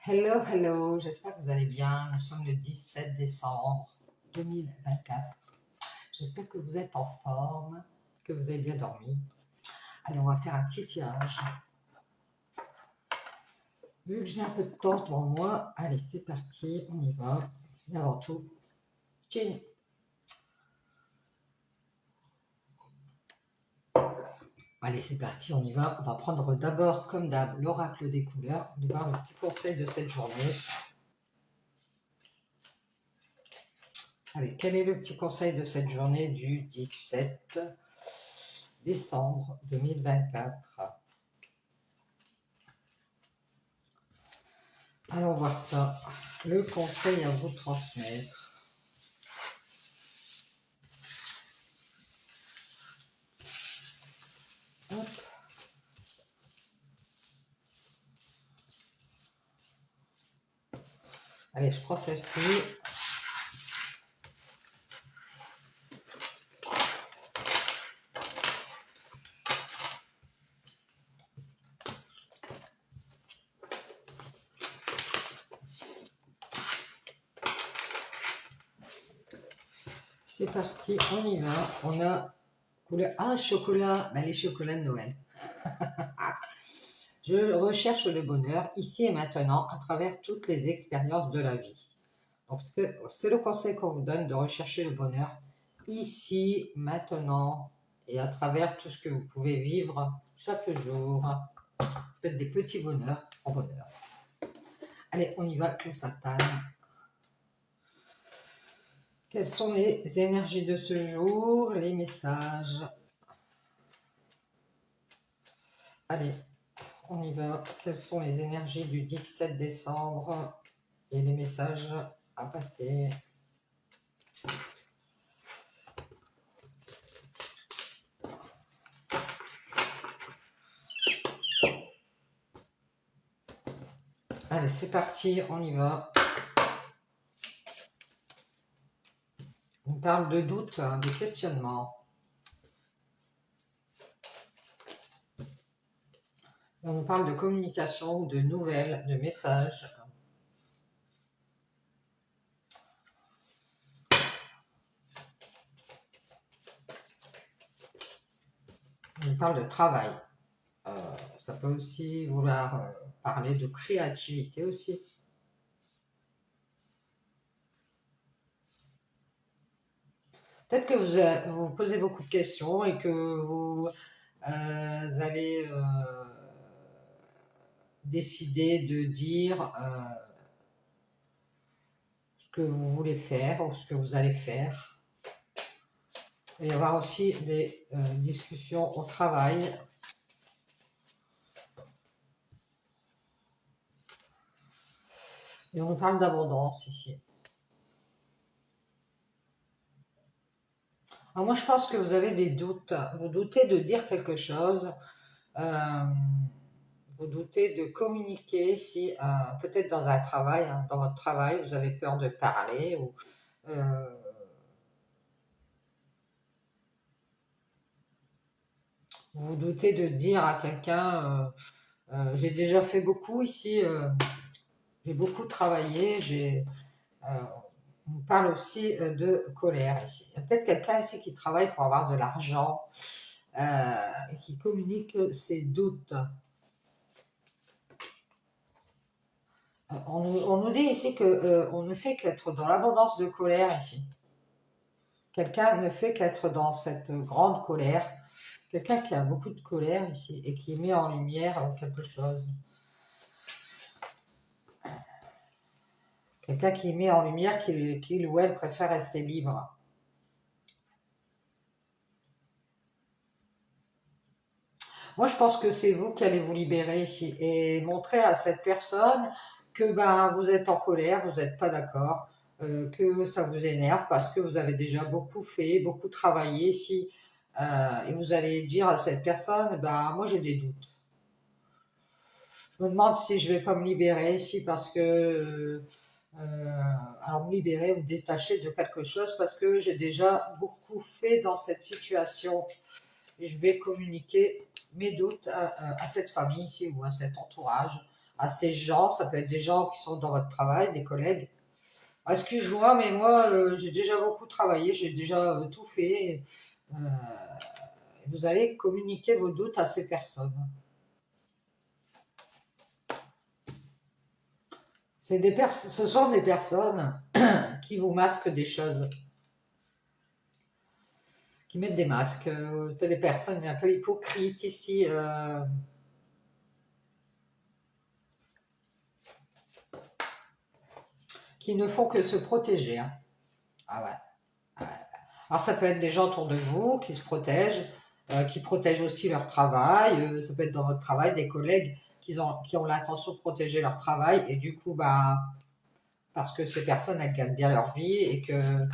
Hello, hello, j'espère que vous allez bien. Nous sommes le 17 décembre 2024. J'espère que vous êtes en forme, que vous avez bien dormi. Allez, on va faire un petit tirage. Vu que j'ai un peu de temps devant moi, allez, c'est parti, on y va. Et avant tout, tching. Allez, c'est parti, on y va. On va prendre d'abord, comme d'hab, l'oracle des couleurs. On va voir le petit conseil de cette journée. Allez, quel est le petit conseil de cette journée du 17 décembre 2024? Allons voir ça. Le conseil à vous transmettre. Hop. Allez, je prends celle-ci. C'est parti, on y va. On a couleur chocolat. Ben, les chocolats de Noël. Je recherche le bonheur ici et maintenant à travers toutes les expériences de la vie. Donc, c'est le conseil qu'on vous donne de rechercher le bonheur ici, maintenant et à travers tout ce que vous pouvez vivre chaque jour. Peut-être des petits bonheurs en bonheur. Allez, on y va, on s'attale. Quelles sont les énergies de ce jour, les messages? Allez, on y va. Quelles sont les énergies du 17 décembre et les messages à passer? Allez, c'est parti, on y va. On parle de doute, de questionnement. On parle de communication, de nouvelles, de messages. On parle de travail. Ça peut aussi vouloir parler de créativité aussi. Peut-être que vous vous posez beaucoup de questions et que vous allez décider de dire ce que vous voulez faire ou ce que vous allez faire. Il va y avoir aussi des discussions au travail. Et on parle d'abondance ici. Alors moi, je pense que vous avez des doutes. Vous doutez de dire quelque chose. Vous doutez de communiquer si peut-être dans un travail, dans votre travail, vous avez peur de parler ou vous doutez de dire à quelqu'un j'ai déjà fait beaucoup ici, j'ai beaucoup travaillé, on parle aussi de colère ici. Il y a peut-être quelqu'un ici qui travaille pour avoir de l'argent et qui communique ses doutes. On nous dit ici qu'on ne fait qu'être dans l'abondance de colère ici. Quelqu'un ne fait qu'être dans cette grande colère. Quelqu'un qui a beaucoup de colère ici et qui met en lumière quelque chose. Quelqu'un qui met en lumière qu'il ou elle préfère rester libre. Moi, je pense que c'est vous qui allez vous libérer ici et montrer à cette personne que vous êtes en colère, vous n'êtes pas d'accord, que ça vous énerve parce que vous avez déjà beaucoup fait, beaucoup travaillé ici. Et vous allez dire à cette personne, moi j'ai des doutes. Je me demande si je ne vais pas me libérer ici parce que... alors me libérer ou me détacher de quelque chose parce que j'ai déjà beaucoup fait dans cette situation. Et je vais communiquer mes doutes à cette famille ici ou à cet entourage, à ces gens. Ça peut être des gens qui sont dans votre travail, des collègues. Ah, excuse-moi, mais moi, j'ai déjà beaucoup travaillé, j'ai déjà tout fait. Euh, vous allez communiquer vos doutes à ces personnes. Ce sont des personnes qui vous masquent des choses, qui mettent des masques. Des personnes un peu hypocrites ici. Qui ne font que se protéger. Hein. Ah ouais. Ah ouais. Alors ça peut être des gens autour de vous qui se protègent, qui protègent aussi leur travail. Ça peut être dans votre travail des collègues qui ont l'intention de protéger leur travail et du coup, bah, parce que ces personnes, elles gagnent bien leur vie et que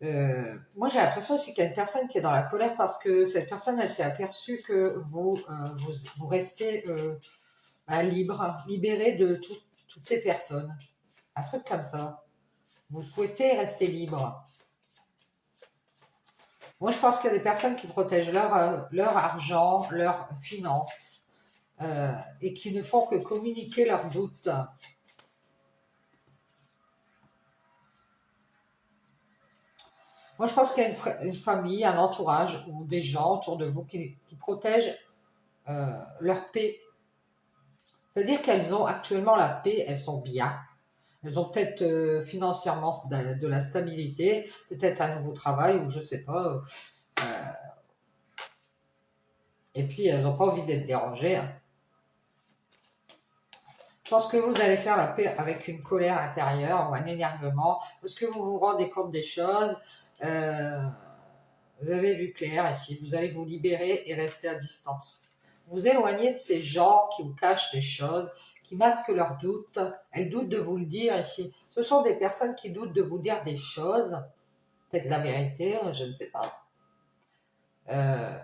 euh, moi j'ai l'impression aussi qu'il y a une personne qui est dans la colère parce que cette personne, elle s'est aperçue que vous restez libre, libéré de toutes ces personnes. Un truc comme ça. Vous souhaitez rester libre. Moi, je pense qu'il y a des personnes qui protègent leur argent, leurs finances, et qui ne font que communiquer leurs doutes. Moi, je pense qu'il y a une famille, un entourage ou des gens autour de vous qui protègent leur paix. C'est-à-dire qu'elles ont actuellement la paix, elles sont bien. Elles ont peut-être financièrement de la stabilité, peut-être un nouveau travail ou je sais pas. Et puis, elles n'ont pas envie d'être dérangées. Hein. Je pense que vous allez faire la paix avec une colère intérieure ou un énervement, parce que vous vous rendez compte des choses. Euh, vous avez vu clair ici, vous allez vous libérer et rester à distance. Vous éloignez de ces gens qui vous cachent des choses, qui masquent leurs doutes. Elles doutent de vous le dire ici. Ce sont des personnes qui doutent de vous dire des choses, peut-être la vérité, je ne sais pas. Euh,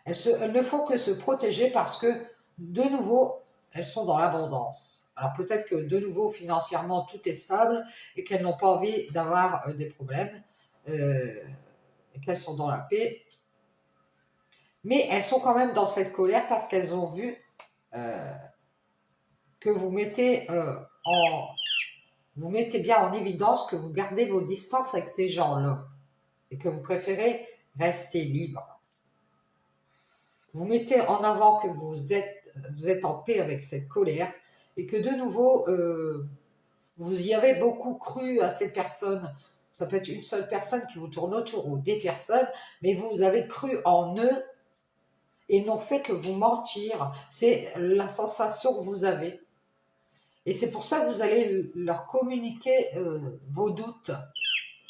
elles ne font que se protéger parce que, de nouveau, elles sont dans l'abondance. Alors peut-être que, de nouveau, financièrement, tout est stable et qu'elles n'ont pas envie d'avoir des problèmes et qu'elles sont dans la paix. Mais elles sont quand même dans cette colère parce qu'elles ont vu euh, que vous mettez bien en évidence que vous gardez vos distances avec ces gens-là et que vous préférez rester libre. Vous mettez en avant que vous êtes en paix avec cette colère et que de nouveau, vous y avez beaucoup cru à ces personnes. Ça peut être une seule personne qui vous tourne autour ou des personnes, mais vous avez cru en eux et n'ont fait que vous mentir. C'est la sensation que vous avez. Et c'est pour ça que vous allez leur communiquer vos doutes,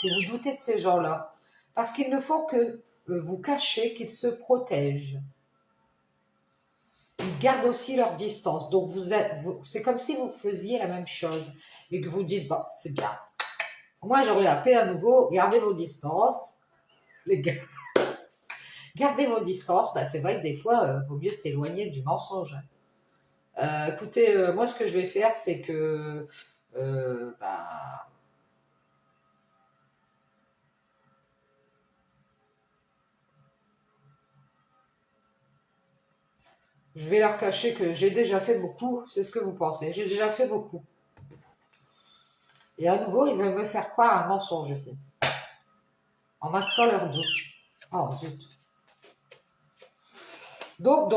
que vous doutez de ces gens-là. Parce qu'ils ne font que vous cacher qu'ils se protègent. Ils gardent aussi leur distance. Donc c'est comme si vous faisiez la même chose et que vous dites, bon, c'est bien. Moi, j'aurai la paix à nouveau. Gardez vos distances. Les gars, gardez vos distances. Bah, c'est vrai que des fois, il vaut mieux s'éloigner du mensonge. Écoutez, moi, ce que je vais faire, c'est que bah, je vais leur cacher que j'ai déjà fait beaucoup. C'est ce que vous pensez. J'ai déjà fait beaucoup. Et à nouveau, ils veulent me faire croire un mensonge aussi. En masquant leurs doutes. Oh, zut. Donc,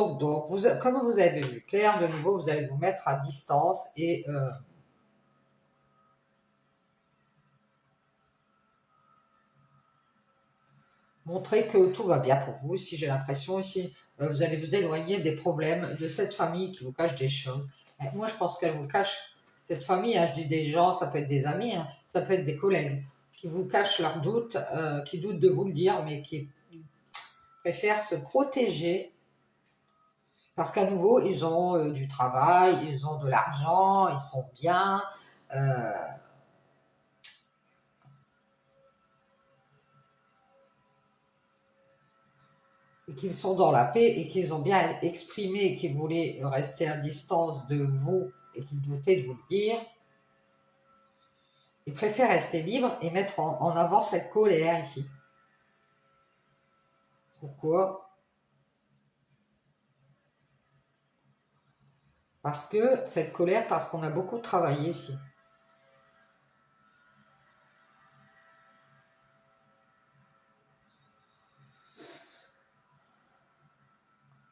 comme vous avez vu clair, de nouveau, vous allez vous mettre à distance et montrer que tout va bien pour vous. Ici, j'ai l'impression, ici, vous allez vous éloigner des problèmes de cette famille qui vous cache des choses. Et moi, je pense qu'elle vous cache, cette famille, hein, je dis des gens, ça peut être des amis, hein, ça peut être des collègues, qui vous cachent leurs doutes, qui doutent de vous le dire, mais qui préfèrent se protéger parce qu'à nouveau, ils ont du travail, ils ont de l'argent, ils sont bien. Euh, et qu'ils sont dans la paix et qu'ils ont bien exprimé qu'ils voulaient rester à distance de vous et qu'ils doutaient de vous le dire, ils préfèrent rester libres et mettre en avant cette colère ici. Pourquoi? Parce que cette colère, parce qu'on a beaucoup travaillé ici.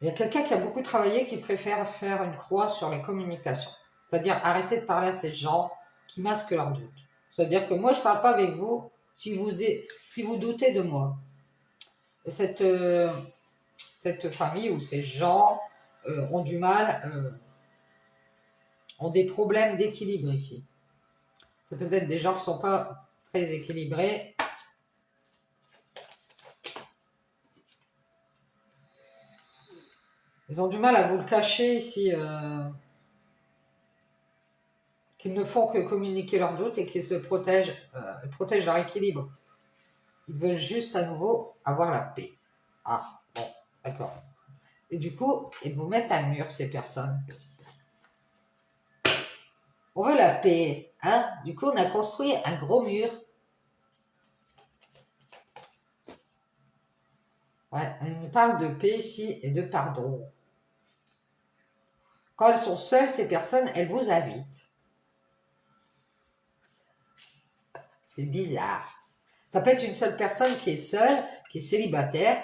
Il y a quelqu'un qui a beaucoup travaillé qui préfère faire une croix sur les communications. C'est-à-dire arrêter de parler à ces gens qui masquent leurs doutes. C'est-à-dire que moi, je ne parle pas avec vous si vous doutez de moi. Et cette famille ou ces gens ont du mal, ont des problèmes d'équilibre ici. C'est peut-être des gens qui ne sont pas très équilibrés. Ils ont du mal à vous le cacher ici, qu'ils ne font que communiquer leurs doutes et qu'ils se protègent leur équilibre. Ils veulent juste à nouveau avoir la paix. Ah, bon, d'accord. Et du coup, ils vous mettent un mur, ces personnes. On veut la paix, hein? Du coup, on a construit un gros mur. Ouais, on parle de paix ici et de pardon. Quand elles sont seules, ces personnes, elles vous invitent. C'est bizarre. Ça peut être une seule personne qui est seule, qui est célibataire,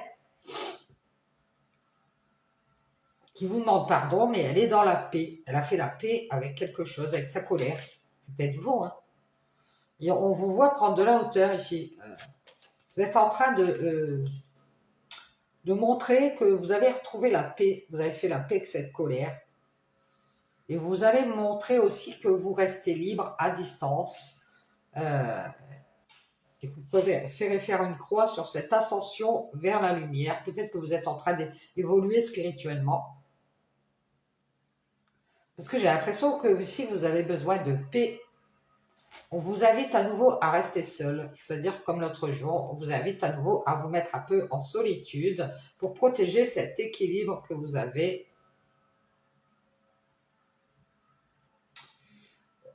qui vous demande pardon, mais elle est dans la paix. Elle a fait la paix avec quelque chose, avec sa colère. C'est peut-être vous, hein. Et on vous voit prendre de la hauteur ici. Vous êtes en train de montrer que vous avez retrouvé la paix. Vous avez fait la paix avec cette colère. Et vous allez montrer aussi que vous restez libre à distance. Et que vous pouvez faire une croix sur cette ascension vers la lumière. Peut-être que vous êtes en train d'évoluer spirituellement. Parce que j'ai l'impression que si vous avez besoin de paix, on vous invite à nouveau à rester seul. C'est-à-dire comme l'autre jour, on vous invite à nouveau à vous mettre un peu en solitude pour protéger cet équilibre que vous avez.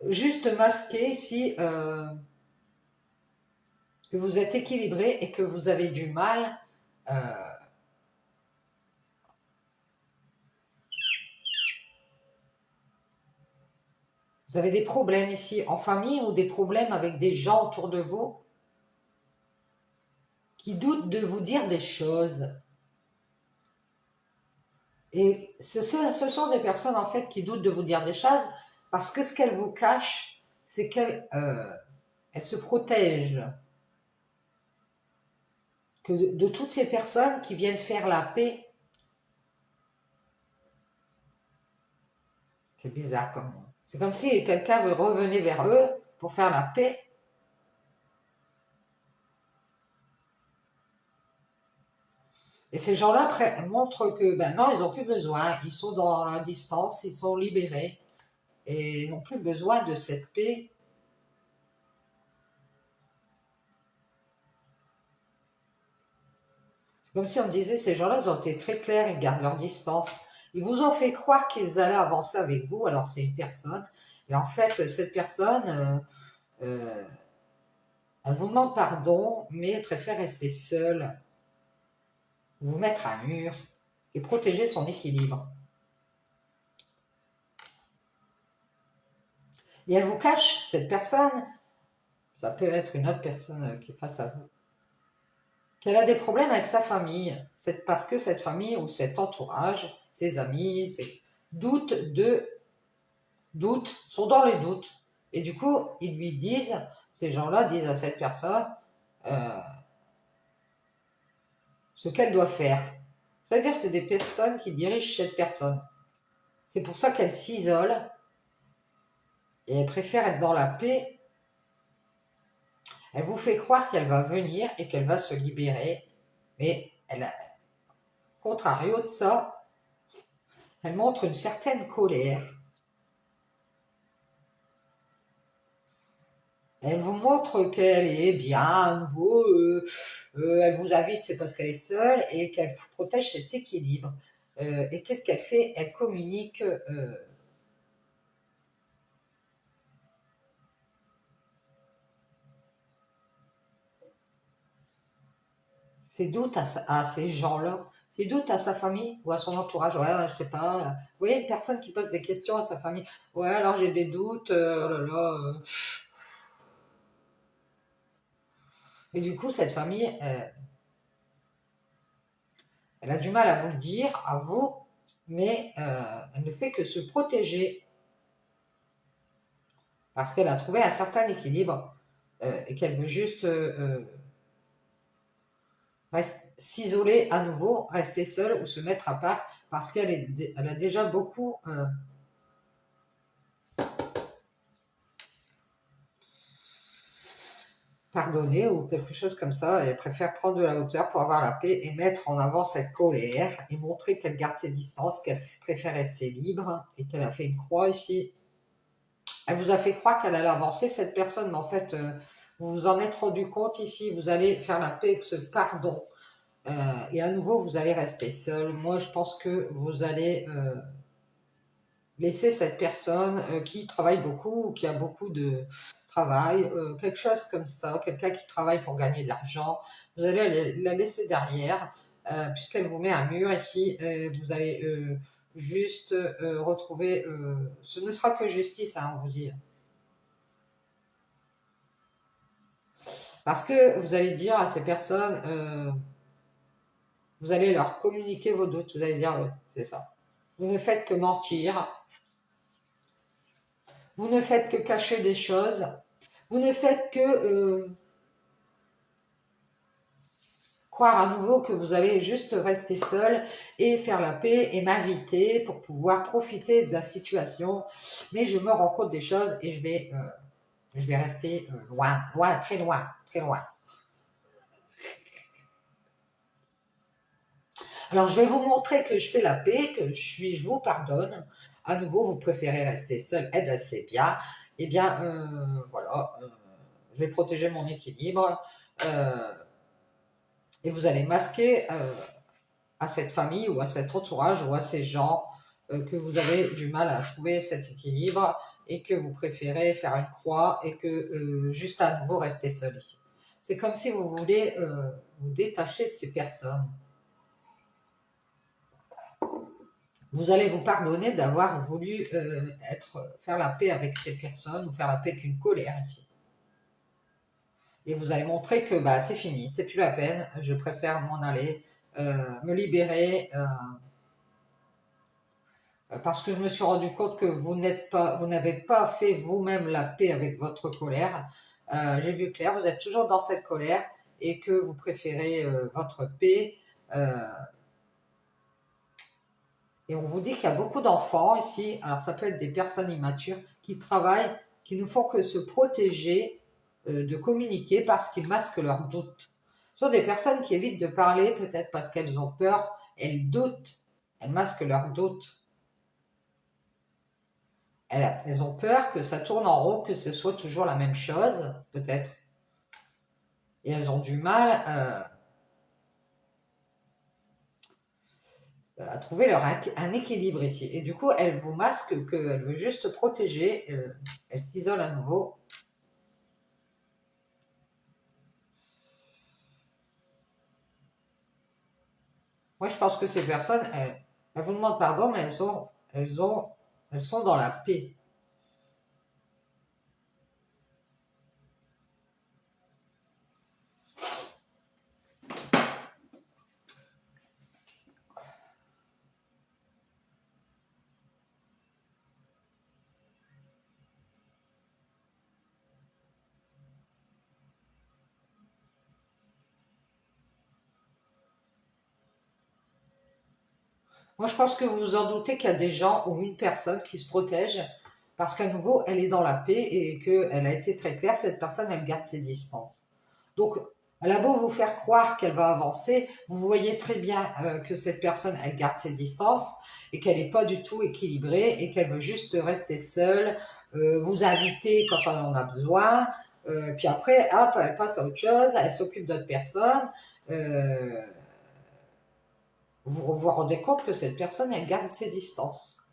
Juste masquer si que vous êtes équilibré et que vous avez du mal vous avez des problèmes ici en famille ou des problèmes avec des gens autour de vous qui doutent de vous dire des choses. Et ce sont des personnes en fait qui doutent de vous dire des choses parce que ce qu'elles vous cachent, c'est qu'elles se protègent que de toutes ces personnes qui viennent faire la paix. C'est bizarre comme ça. C'est comme si quelqu'un veut revenir vers eux pour faire la paix. Et ces gens-là montrent que ben non, ils n'ont plus besoin. Ils sont dans la distance, ils sont libérés et n'ont plus besoin de cette paix. C'est comme si on disait, ces gens-là, ils ont été très clairs, ils gardent leur distance. Ils vous ont fait croire qu'ils allaient avancer avec vous, alors c'est une personne. Et en fait, cette personne, elle vous demande pardon, mais elle préfère rester seule, vous mettre un mur et protéger son équilibre. Et elle vous cache, cette personne, ça peut être une autre personne qui est face à vous, qu'elle a des problèmes avec sa famille. C'est parce que cette famille ou cet entourage, ses amis, doutent sont dans les doutes. Et du coup, ils lui disent, ces gens-là disent à cette personne euh, ce qu'elle doit faire. C'est-à-dire c'est des personnes qui dirigent cette personne. C'est pour ça qu'elle s'isole et elle préfère être dans la paix. Elle vous fait croire qu'elle va venir et qu'elle va se libérer. Mais contrario de ça, elle montre une certaine colère. Elle vous montre qu'elle est bien, à nouveau, elle vous invite, c'est parce qu'elle est seule et qu'elle protège cet équilibre. Et qu'est-ce qu'elle fait? Elle communique. ses doutes à ces gens-là, ses doutes à sa famille ou à son entourage. Ouais, ouais, c'est pas. Vous voyez une personne qui pose des questions à sa famille. Ouais, alors j'ai des doutes. Oh là là. Et du coup, cette famille, elle a du mal à vous le dire, à vous, mais elle ne fait que se protéger parce qu'elle a trouvé un certain équilibre et qu'elle veut juste s'isoler à nouveau, rester seule ou se mettre à part parce elle a déjà beaucoup pardonné ou quelque chose comme ça. Elle préfère prendre de la hauteur pour avoir la paix et mettre en avant cette colère et montrer qu'elle garde ses distances, qu'elle préfère rester libre et qu'elle a fait une croix ici. Elle vous a fait croire qu'elle allait avancer, cette personne, mais en fait, vous vous en êtes rendu compte ici, vous allez faire la paix avec ce pardon. Et à nouveau, vous allez rester seul. Moi, je pense que vous allez laisser cette personne qui travaille beaucoup, ou qui a beaucoup de travail, quelque chose comme ça, quelqu'un qui travaille pour gagner de l'argent, vous allez la laisser derrière, puisqu'elle vous met un mur ici, vous allez juste retrouver, ce ne sera que justice, hein, on vous dit. Parce que vous allez dire à ces personnes, vous allez leur communiquer vos doutes, vous allez dire, oui, c'est ça. Vous ne faites que mentir, vous ne faites que cacher des choses, vous ne faites que croire à nouveau que vous allez juste rester seul et faire la paix et m'inviter pour pouvoir profiter de la situation. Mais je me rends compte des choses et je vais rester loin, loin, très loin, très loin. Alors, je vais vous montrer que je fais la paix, que je vous pardonne. À nouveau, vous préférez rester seul. Eh bien, c'est bien. Eh bien, voilà. Je vais protéger mon équilibre. Et vous allez masquer à cette famille ou à cet entourage ou à ces gens que vous avez du mal à trouver cet équilibre et que vous préférez faire une croix et que juste à nouveau rester seul ici. C'est comme si vous voulez vous détacher de ces personnes. Vous allez vous pardonner d'avoir voulu faire la paix avec ces personnes ou faire la paix avec une colère ici. Et vous allez montrer que bah, c'est fini, c'est plus la peine, je préfère m'en aller, me libérer, parce que je me suis rendu compte que vous n'avez pas fait vous-même la paix avec votre colère. J'ai vu clair, vous êtes toujours dans cette colère et que vous préférez votre paix. Et on vous dit qu'il y a beaucoup d'enfants ici, alors ça peut être des personnes immatures qui travaillent, qui ne font que se protéger de communiquer parce qu'ils masquent leurs doutes. Ce sont des personnes qui évitent de parler peut-être parce qu'elles ont peur, elles doutent, elles masquent leurs doutes. Elles ont peur que ça tourne en rond, que ce soit toujours la même chose, peut-être. Et elles ont du mal à trouver un équilibre ici. Et du coup, elles vous masquent qu'elles veulent juste protéger. Elles s'isolent à nouveau. Moi, je pense que ces personnes, elles vous demandent pardon, mais elles sont dans la paix. Moi, je pense que vous vous en doutez qu'il y a des gens ou une personne qui se protège parce qu'à nouveau, elle est dans la paix et qu'elle a été très claire, cette personne, elle garde ses distances. Donc, elle a beau vous faire croire qu'elle va avancer, vous voyez très bien que cette personne, elle garde ses distances et qu'elle n'est pas du tout équilibrée et qu'elle veut juste rester seule, vous inviter quand on en a besoin, puis après, hop, elle passe à autre chose, elle s'occupe d'autres personnes. Euh, vous vous rendez compte que cette personne, elle garde ses distances.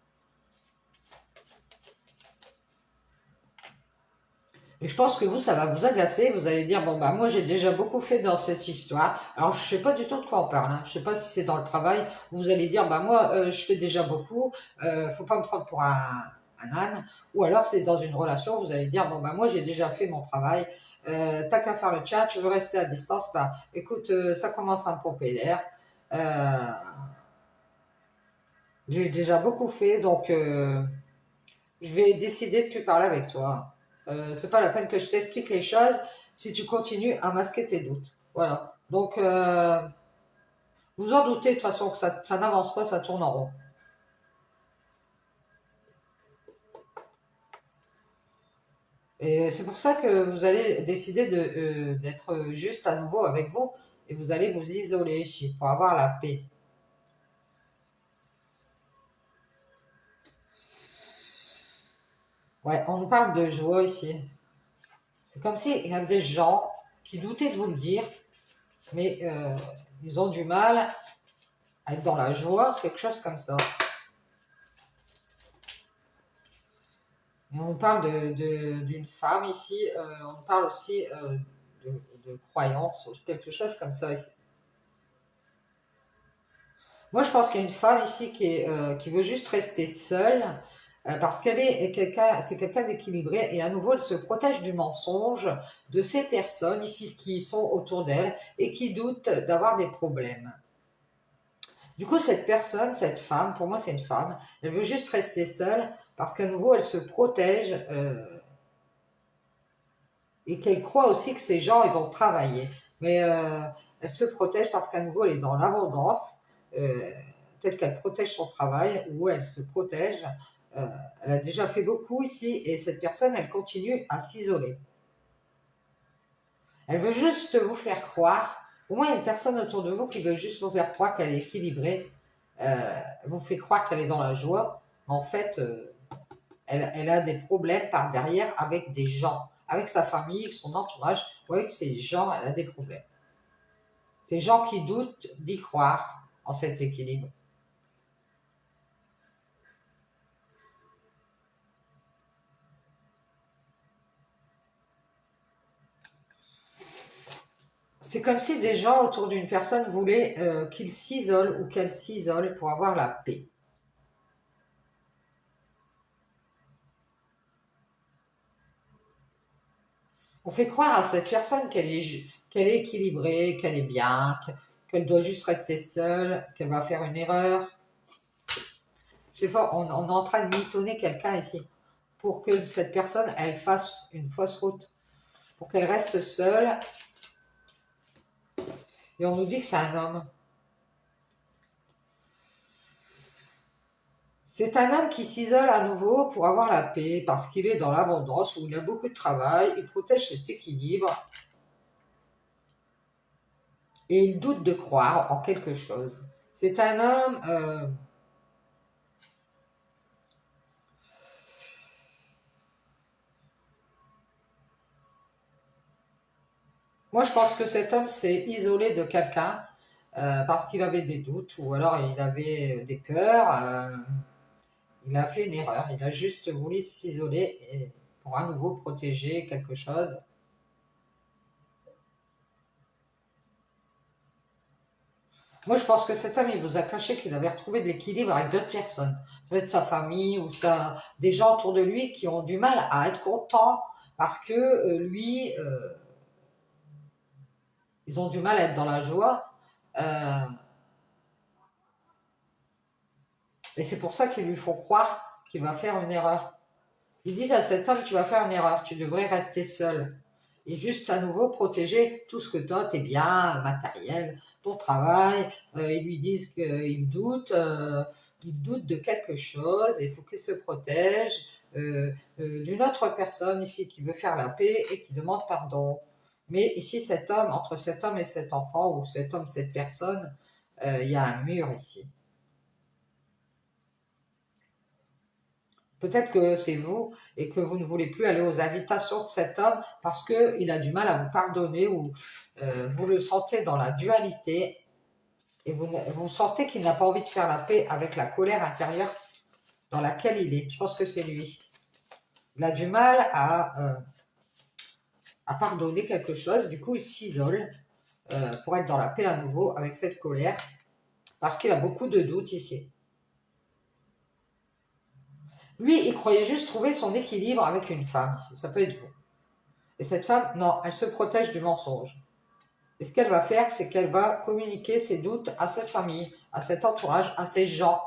Et je pense que vous, ça va vous agacer. Vous allez dire, bon, bah, moi, j'ai déjà beaucoup fait dans cette histoire. Alors, je sais pas du tout de quoi on parle. Hein. Je sais pas si c'est dans le travail. Vous allez dire, bah, moi, je fais déjà beaucoup. Faut pas me prendre pour un âne. Ou alors, c'est dans une relation. Vous allez dire, bon, bah, moi, j'ai déjà fait mon travail. T'as qu'à faire le chat. Tu veux rester à distance. Bah, écoute, ça commence à me pomper l'air. Euh, j'ai déjà beaucoup fait. Donc, je vais décider de plus parler avec toi. C'est pas la peine que je t'explique les choses si tu continues à masquer tes doutes. Voilà. Donc, vous en doutez de toute façon que ça n'avance pas, ça tourne en rond. Et c'est pour ça que vous allez décider d'être juste à nouveau avec vous et vous allez vous isoler ici pour avoir la paix. Ouais, on nous parle de joie ici. C'est comme s'il y a des gens qui doutaient de vous le dire, mais ils ont du mal à être dans la joie, quelque chose comme ça. On parle d'une femme ici, on parle aussi de, de croyance, ou quelque chose comme ça ici. Moi, je pense qu'il y a une femme ici qui veut juste rester seule parce qu'elle est quelqu'un, c'est quelqu'un d'équilibré et à nouveau, elle se protège du mensonge de ces personnes ici qui sont autour d'elle et qui doutent d'avoir des problèmes. Du coup, cette personne, cette femme, pour moi, c'est une femme, elle veut juste rester seule parce qu'à nouveau, elle se protège et qu'elle croit aussi que ces gens, ils vont travailler. Mais elle se protège parce qu'à nouveau, elle est dans l'abondance. Euh, Peut-être qu'elle protège son travail ou elle se protège. Euh, Elle a déjà fait beaucoup ici et cette personne, elle continue à s'isoler. Elle veut juste vous faire croire. Au moins, il y a une personne autour de vous qui veut juste vous faire croire qu'elle est équilibrée. Elle vous fait croire qu'elle est dans la joie. En fait, elle a des problèmes par derrière avec des gens, avec sa famille, avec son entourage, ou avec ces gens, elle a des problèmes. Ces gens qui doutent d'y croire en cet équilibre. C'est comme si des gens autour d'une personne voulaient qu'il s'isole ou qu'elle s'isole pour avoir la paix. On fait croire à cette personne qu'elle est équilibrée, qu'elle est bien, qu'elle doit juste rester seule, qu'elle va faire une erreur. Je sais pas, on est en train de mitonner quelqu'un ici pour que cette personne, elle fasse une fausse route, pour qu'elle reste seule. Et on nous dit que c'est un homme. C'est un homme qui s'isole à nouveau pour avoir la paix, parce qu'il est dans l'abondance, où il a beaucoup de travail, il protège cet équilibre, et il doute de croire en quelque chose. C'est un homme... moi, je pense que cet homme s'est isolé de quelqu'un parce qu'il avait des doutes, ou alors il avait des peurs, il a fait une erreur, il a juste voulu s'isoler pour à nouveau protéger quelque chose. Moi, je pense que cet homme, il vous a caché qu'il avait retrouvé de l'équilibre avec d'autres personnes. Peut-être sa famille ou des gens autour de lui qui ont du mal à être contents parce que lui, ils ont du mal à être dans la joie. Euh, et c'est pour ça qu'ils lui font croire qu'il va faire une erreur. Ils disent à cet homme, tu vas faire une erreur, tu devrais rester seul. Et juste à nouveau protéger tout ce que tu as, tes biens matériels, ton travail. Ils lui disent qu'il doute de quelque chose et il faut qu'il se protège d'une autre personne ici qui veut faire la paix et qui demande pardon. Mais ici, cet homme, entre cet homme et cet enfant, ou cet homme, cette personne, il y a un mur ici. Peut-être que c'est vous et que vous ne voulez plus aller aux invitations de cet homme parce qu'il a du mal à vous pardonner ou vous le sentez dans la dualité et vous sentez qu'il n'a pas envie de faire la paix avec la colère intérieure dans laquelle il est. Je pense que c'est lui. Il a du mal à pardonner quelque chose. Du coup, il s'isole pour être dans la paix à nouveau avec cette colère, parce qu'il a beaucoup de doutes ici. Lui, il croyait juste trouver son équilibre avec une femme ici. Ça peut être vous. Et cette femme, non, elle se protège du mensonge. Et ce qu'elle va faire, c'est qu'elle va communiquer ses doutes à cette famille, à cet entourage, à ces gens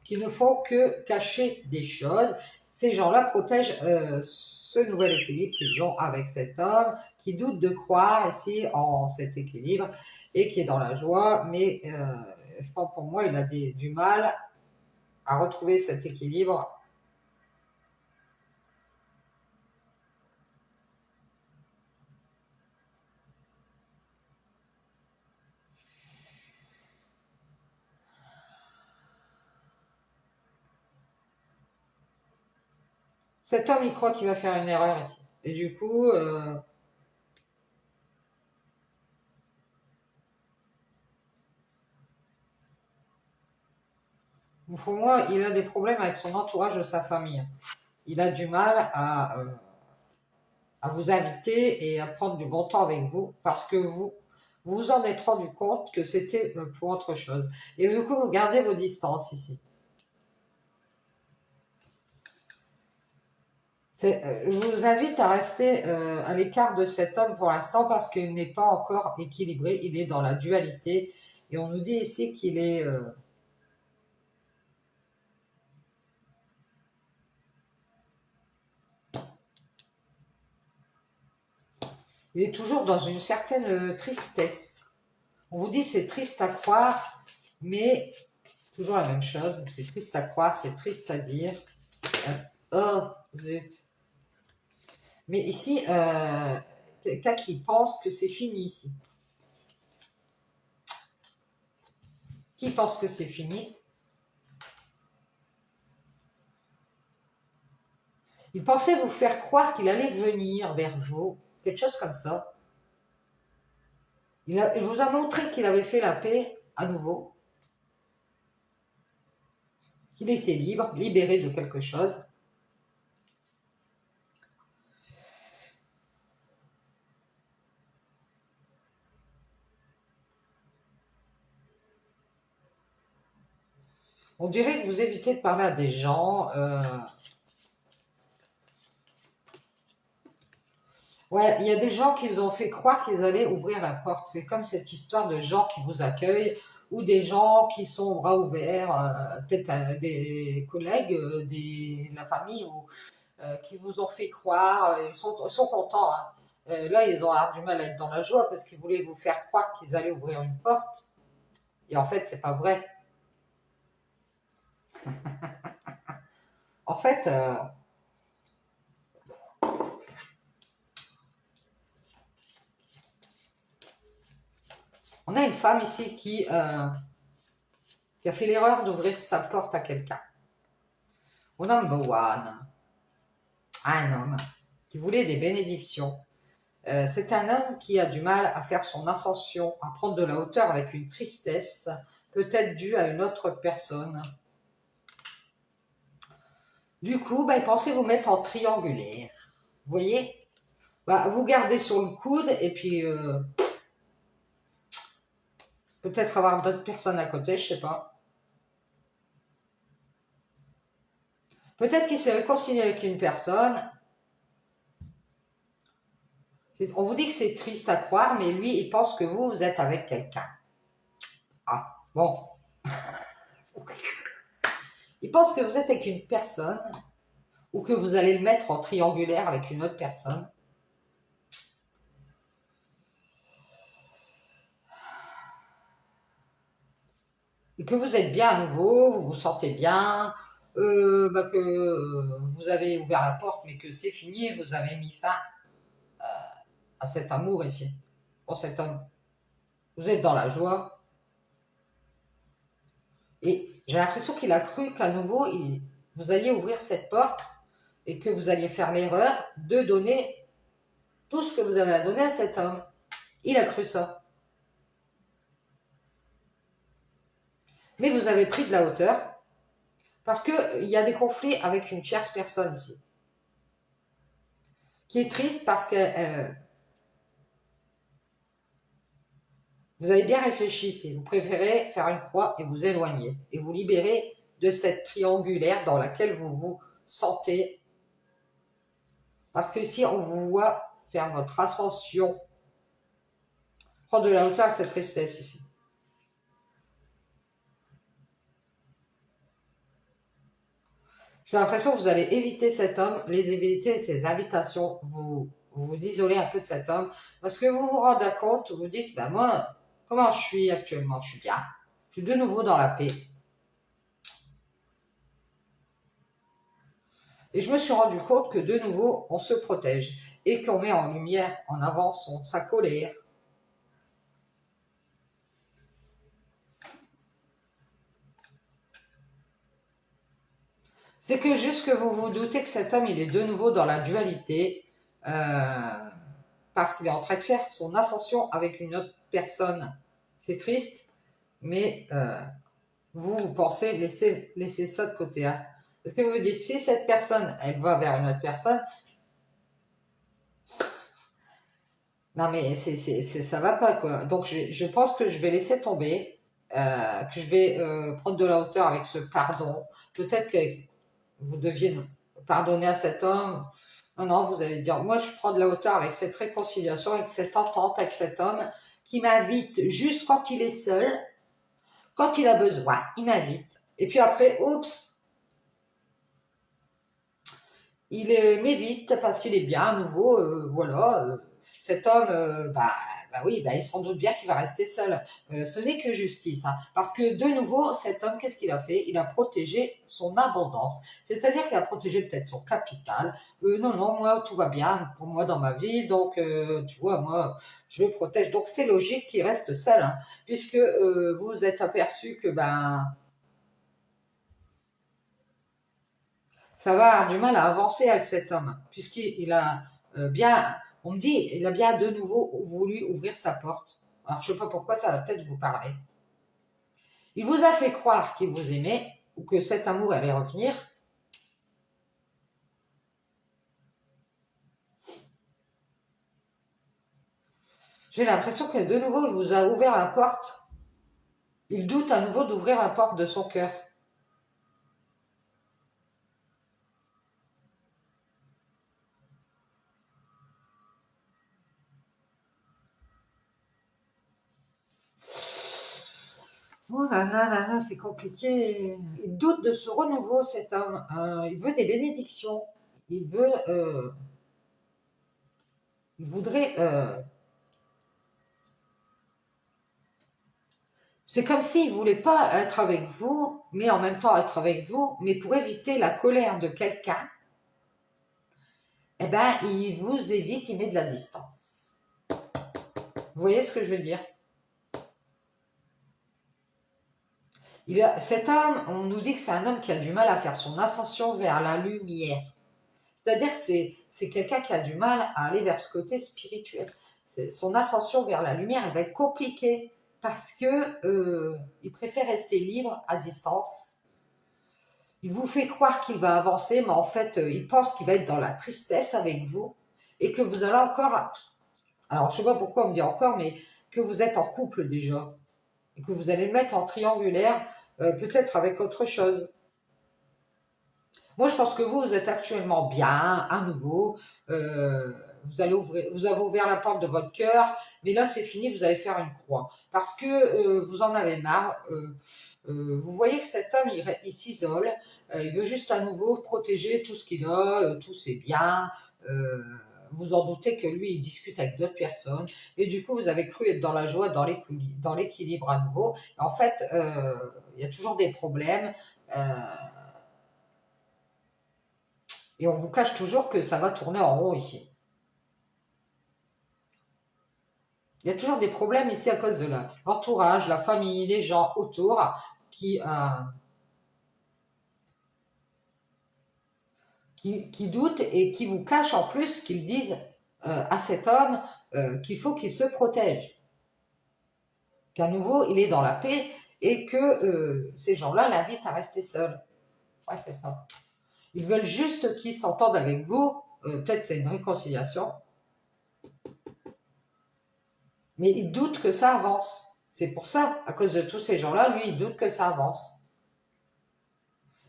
qui ne font que cacher des choses. Ces gens-là protègent ce nouvel équilibre qu'ils ont avec cet homme, qui doute de croire ici en cet équilibre et qui est dans la joie. Mais je pense pour moi, il a du mal à retrouver cet équilibre. Cet homme, il croit qu'il va faire une erreur ici. Et du coup, pour moi, il a des problèmes avec son entourage de sa famille. Il a du mal à vous inviter et à prendre du bon temps avec vous parce que vous vous en êtes rendu compte que c'était pour autre chose. Et du coup, vous gardez vos distances ici. Je vous invite à rester à l'écart de cet homme pour l'instant parce qu'il n'est pas encore équilibré, il est dans la dualité. Et on nous dit ici qu'il est... il est toujours dans une certaine tristesse. On vous dit c'est triste à croire, mais toujours la même chose. C'est triste à croire, c'est triste à dire. Oh, zut. Mais ici, quelqu'un qui pense que c'est fini ici. Qui pense que c'est fini? Il pensait vous faire croire qu'il allait venir vers vous, quelque chose comme ça. Il vous a montré qu'il avait fait la paix à nouveau, qu'il était libre, libéré de quelque chose. On dirait que vous évitez de parler à des gens. Ouais, il y a des gens qui vous ont fait croire qu'ils allaient ouvrir la porte. C'est comme cette histoire de gens qui vous accueillent ou des gens qui sont bras ouverts, peut-être des collègues, de la famille ou qui vous ont fait croire. Ils sont contents, hein. Là, ils ont du mal à être dans la joie parce qu'ils voulaient vous faire croire qu'ils allaient ouvrir une porte. Et en fait, c'est pas vrai. En fait, on a une femme ici qui a fait l'erreur d'ouvrir sa porte à quelqu'un. Au number one, un homme qui voulait des bénédictions. C'est un homme qui a du mal à faire son ascension, à prendre de la hauteur avec une tristesse, peut-être due à une autre personne. Du coup, il pensait vous mettre en triangulaire. Vous voyez, vous gardez sur le coude et puis peut-être avoir d'autres personnes à côté, je sais pas. Peut-être qu'il s'est réconcilié avec une personne. On vous dit que c'est triste à croire, mais lui, il pense que vous êtes avec quelqu'un. Ah, bon. Il pense que vous êtes avec une personne ou que vous allez le mettre en triangulaire avec une autre personne. Et que vous êtes bien à nouveau, vous vous sentez bien, que vous avez ouvert la porte, mais que c'est fini, vous avez mis fin à cet amour ici, pour cet homme. Vous êtes dans la joie. Et j'ai l'impression qu'il a cru qu'à nouveau, vous alliez ouvrir cette porte et que vous alliez faire l'erreur de donner tout ce que vous avez à donner à cet homme. Il a cru ça. Mais vous avez pris de la hauteur parce qu'il y a des conflits avec une tierce personne ici. Qui est triste parce que Vous avez bien réfléchi ici. Vous préférez faire une croix et vous éloigner. Et vous libérer de cette triangulaire dans laquelle vous vous sentez. Parce que si on vous voit faire votre ascension, prendre de la hauteur à cette tristesse ici. J'ai l'impression que vous allez éviter cet homme, les éviter ses invitations, vous isolez un peu de cet homme, parce que vous vous rendez compte, vous dites, ben moi, comment je suis actuellement? Je suis bien, je suis de nouveau dans la paix. Et je me suis rendu compte que de nouveau, on se protège et qu'on met en lumière, en avant sa colère. C'est que juste que vous vous doutez que cet homme, il est de nouveau dans la dualité, parce qu'il est en train de faire son ascension avec une autre personne. C'est triste, mais vous pensez laisser ça de côté. Hein. Parce que vous vous dites, si cette personne, elle va vers une autre personne, non mais ça va pas quoi. Donc je pense que je vais laisser tomber, que je vais prendre de la hauteur avec ce pardon. Peut-être que vous deviez pardonner à cet homme. Non, non, vous allez dire, moi je prends de la hauteur avec cette réconciliation, avec cette entente, avec cet homme qui m'invite juste quand il est seul, quand il a besoin, il m'invite. Et puis après, oups, il m'évite parce qu'il est bien à nouveau, voilà. Cet homme, bah oui, bah, il s'en doute bien qu'il va rester seul. Ce n'est que justice, hein, parce que de nouveau, cet homme, qu'est-ce qu'il a fait? Il a protégé son abondance, c'est-à-dire qu'il a protégé peut-être son capital. Non, non, moi, tout va bien pour moi dans ma vie, donc tu vois, moi, je protège. Donc c'est logique qu'il reste seul, hein, puisque vous vous êtes aperçu que ben ça va avoir du mal à avancer avec cet homme, puisqu'il a bien, on me dit, il a bien de nouveau voulu ouvrir sa porte. Alors je ne sais pas pourquoi, ça va peut-être vous parler. Il vous a fait croire qu'il vous aimait, ou que cet amour allait revenir. J'ai l'impression que de nouveau, il vous a ouvert la porte. Il doute à nouveau d'ouvrir la porte de son cœur. Oh là, c'est compliqué. Il doute de ce renouveau, cet homme. Il veut des bénédictions. Il veut, il voudrait. C'est comme s'il ne voulait pas être avec vous, mais en même temps être avec vous, mais pour éviter la colère de quelqu'un, eh ben, il vous évite, il met de la distance. Vous voyez ce que je veux dire? Cet homme, on nous dit que c'est un homme qui a du mal à faire son ascension vers la lumière. C'est-à-dire que c'est quelqu'un qui a du mal à aller vers ce côté spirituel. Son ascension vers la lumière, elle va être compliquée parce que il préfère rester libre à distance. Il vous fait croire qu'il va avancer, mais en fait, il pense qu'il va être dans la tristesse avec vous et que vous allez encore. Alors, je ne sais pas pourquoi on me dit encore, mais que vous êtes en couple déjà et que vous allez le mettre en triangulaire, peut-être avec autre chose. Moi, je pense que vous êtes actuellement bien, à nouveau. Vous avez ouvert la porte de votre cœur, mais là, c'est fini, vous allez faire une croix. Parce que vous en avez marre. Vous voyez que cet homme, il s'isole. Il veut juste à nouveau protéger tout ce qu'il a, tous ses biens. Vous en doutez que lui, il discute avec d'autres personnes. Et du coup, vous avez cru être dans la joie, dans l'équilibre à nouveau. En fait, il y a toujours des problèmes. Et on vous cache toujours que ça va tourner en rond ici. Il y a toujours des problèmes ici à cause de l'entourage, la famille, les gens autour qui, qui doutent et qui vous cachent en plus, qu'ils disent à cet homme qu'il faut qu'il se protège. Qu'à nouveau, il est dans la paix et que ces gens-là l'invitent à rester seul. Ouais, c'est ça. Ils veulent juste qu'ils s'entendent avec vous. Peut-être c'est une réconciliation. Mais ils doutent que ça avance. C'est pour ça, à cause de tous ces gens-là, lui, il doute que ça avance.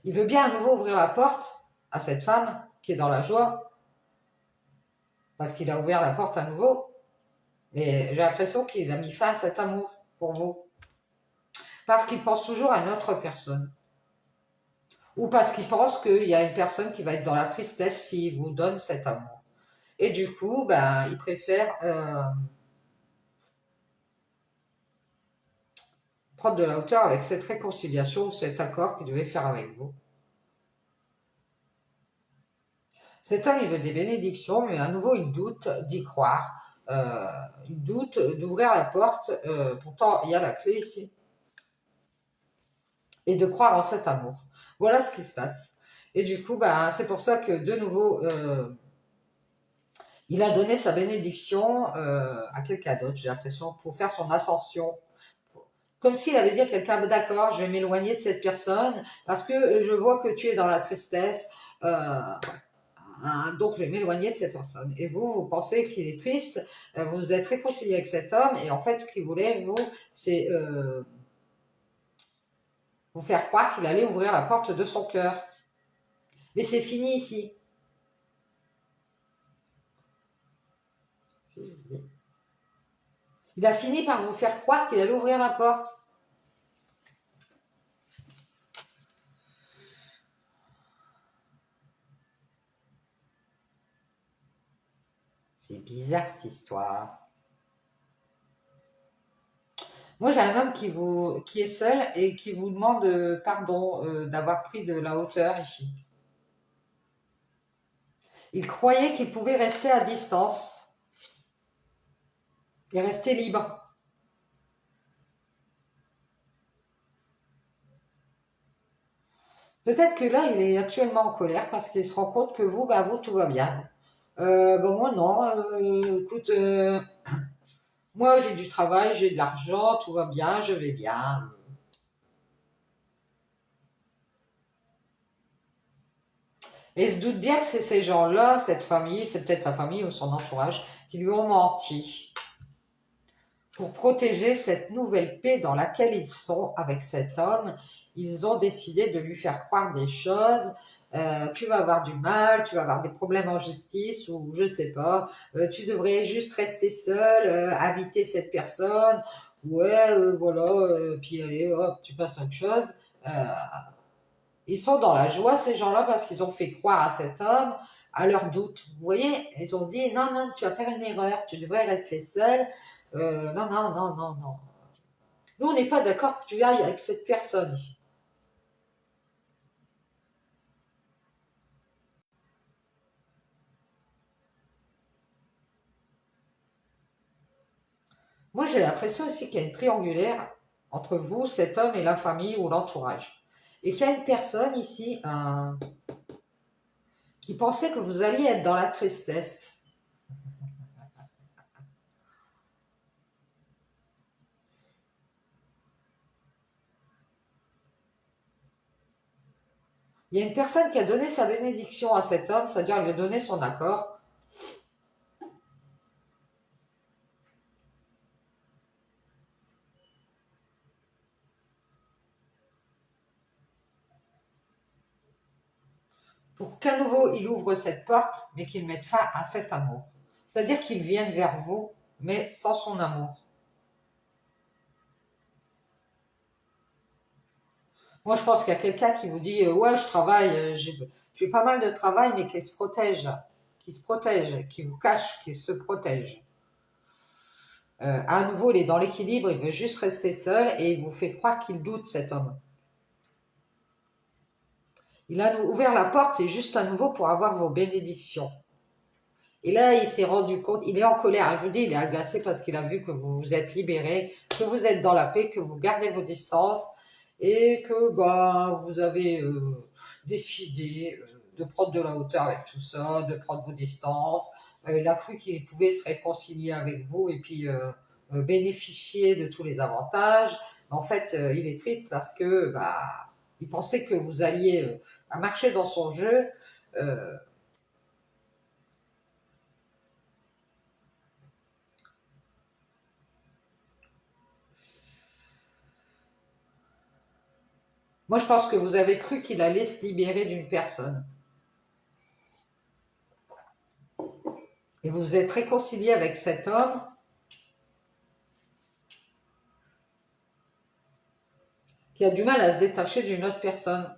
Il veut bien à nouveau ouvrir la porte à cette femme qui est dans la joie, parce qu'il a ouvert la porte à nouveau. Mais j'ai l'impression qu'il a mis fin à cet amour pour vous. Parce qu'il pense toujours à une autre personne. Ou parce qu'il pense qu'il y a une personne qui va être dans la tristesse s'il vous donne cet amour. Et du coup, ben, il préfère prendre de la hauteur avec cette réconciliation, cet accord qu'il devait faire avec vous. Cet homme, il veut des bénédictions, mais à nouveau, il doute d'y croire. Il doute d'ouvrir la porte, pourtant il y a la clé ici, et de croire en cet amour. Voilà ce qui se passe. Et du coup, ben, c'est pour ça que de nouveau, il a donné sa bénédiction à quelqu'un d'autre, j'ai l'impression, pour faire son ascension. Comme s'il avait dit à quelqu'un, d'accord, je vais m'éloigner de cette personne parce que je vois que tu es dans la tristesse. Donc, je vais m'éloigner de cette personne. Et vous, vous pensez qu'il est triste, vous vous êtes réconcilié avec cet homme, et en fait, ce qu'il voulait, vous, c'est vous faire croire qu'il allait ouvrir la porte de son cœur. Mais c'est fini ici. Il a fini par vous faire croire qu'il allait ouvrir la porte. C'est bizarre cette histoire. Moi, j'ai un homme qui est seul et qui vous demande pardon d'avoir pris de la hauteur ici. Il croyait qu'il pouvait rester à distance et rester libre. Peut-être que là, il est actuellement en colère parce qu'il se rend compte que vous, bah, vous, tout va bien. Bon, moi, non. Écoute, moi, j'ai du travail, j'ai de l'argent, tout va bien, je vais bien. Et il se doute bien que c'est ces gens-là, cette famille, c'est peut-être sa famille ou son entourage, qui lui ont menti pour protéger cette nouvelle paix dans laquelle ils sont avec cet homme. Ils ont décidé de lui faire croire des choses. Tu vas avoir du mal, tu vas avoir des problèmes en justice ou je sais pas. Tu devrais juste rester seul, inviter cette personne. Ouais, voilà, puis allez, hop, tu passes à autre chose. Euh, Ils sont dans la joie, ces gens-là, parce qu'ils ont fait croire à cet homme, à leurs doutes. Vous voyez, ils ont dit, non, non, tu vas faire une erreur, tu devrais rester seul. Non, non, non, non, non. Nous, on n'est pas d'accord que tu ailles avec cette personne. Moi, j'ai l'impression aussi qu'il y a une triangulaire entre vous, cet homme et la famille ou l'entourage. Et qu'il y a une personne ici qui pensait que vous alliez être dans la tristesse. Il y a une personne qui a donné sa bénédiction à cet homme, c'est-à-dire elle lui a donné son accord. Pour qu'à nouveau il ouvre cette porte, mais qu'il mette fin à cet amour. C'est-à-dire qu'il vienne vers vous, mais sans son amour. Moi, je pense qu'il y a quelqu'un qui vous dit ouais, je travaille, j'ai pas mal de travail, mais qui se protège, qui vous cache, qui se protège. À nouveau, il est dans l'équilibre, il veut juste rester seul et il vous fait croire qu'il doute, cet homme. Il a ouvert la porte, c'est juste à nouveau pour avoir vos bénédictions. Et là, il s'est rendu compte, il est en colère. Hein, je vous dis, il est agacé parce qu'il a vu que vous vous êtes libéré, que vous êtes dans la paix, que vous gardez vos distances et que bah, vous avez décidé de prendre de la hauteur avec tout ça, de prendre vos distances. Il a cru qu'il pouvait se réconcilier avec vous et puis bénéficier de tous les avantages. En fait, il est triste parce que bah, il pensait que vous alliez marcher dans son jeu. Euh, Moi, je pense que vous avez cru qu'il allait se libérer d'une personne. Et vous vous êtes réconcilié avec cet homme qui a du mal à se détacher d'une autre personne.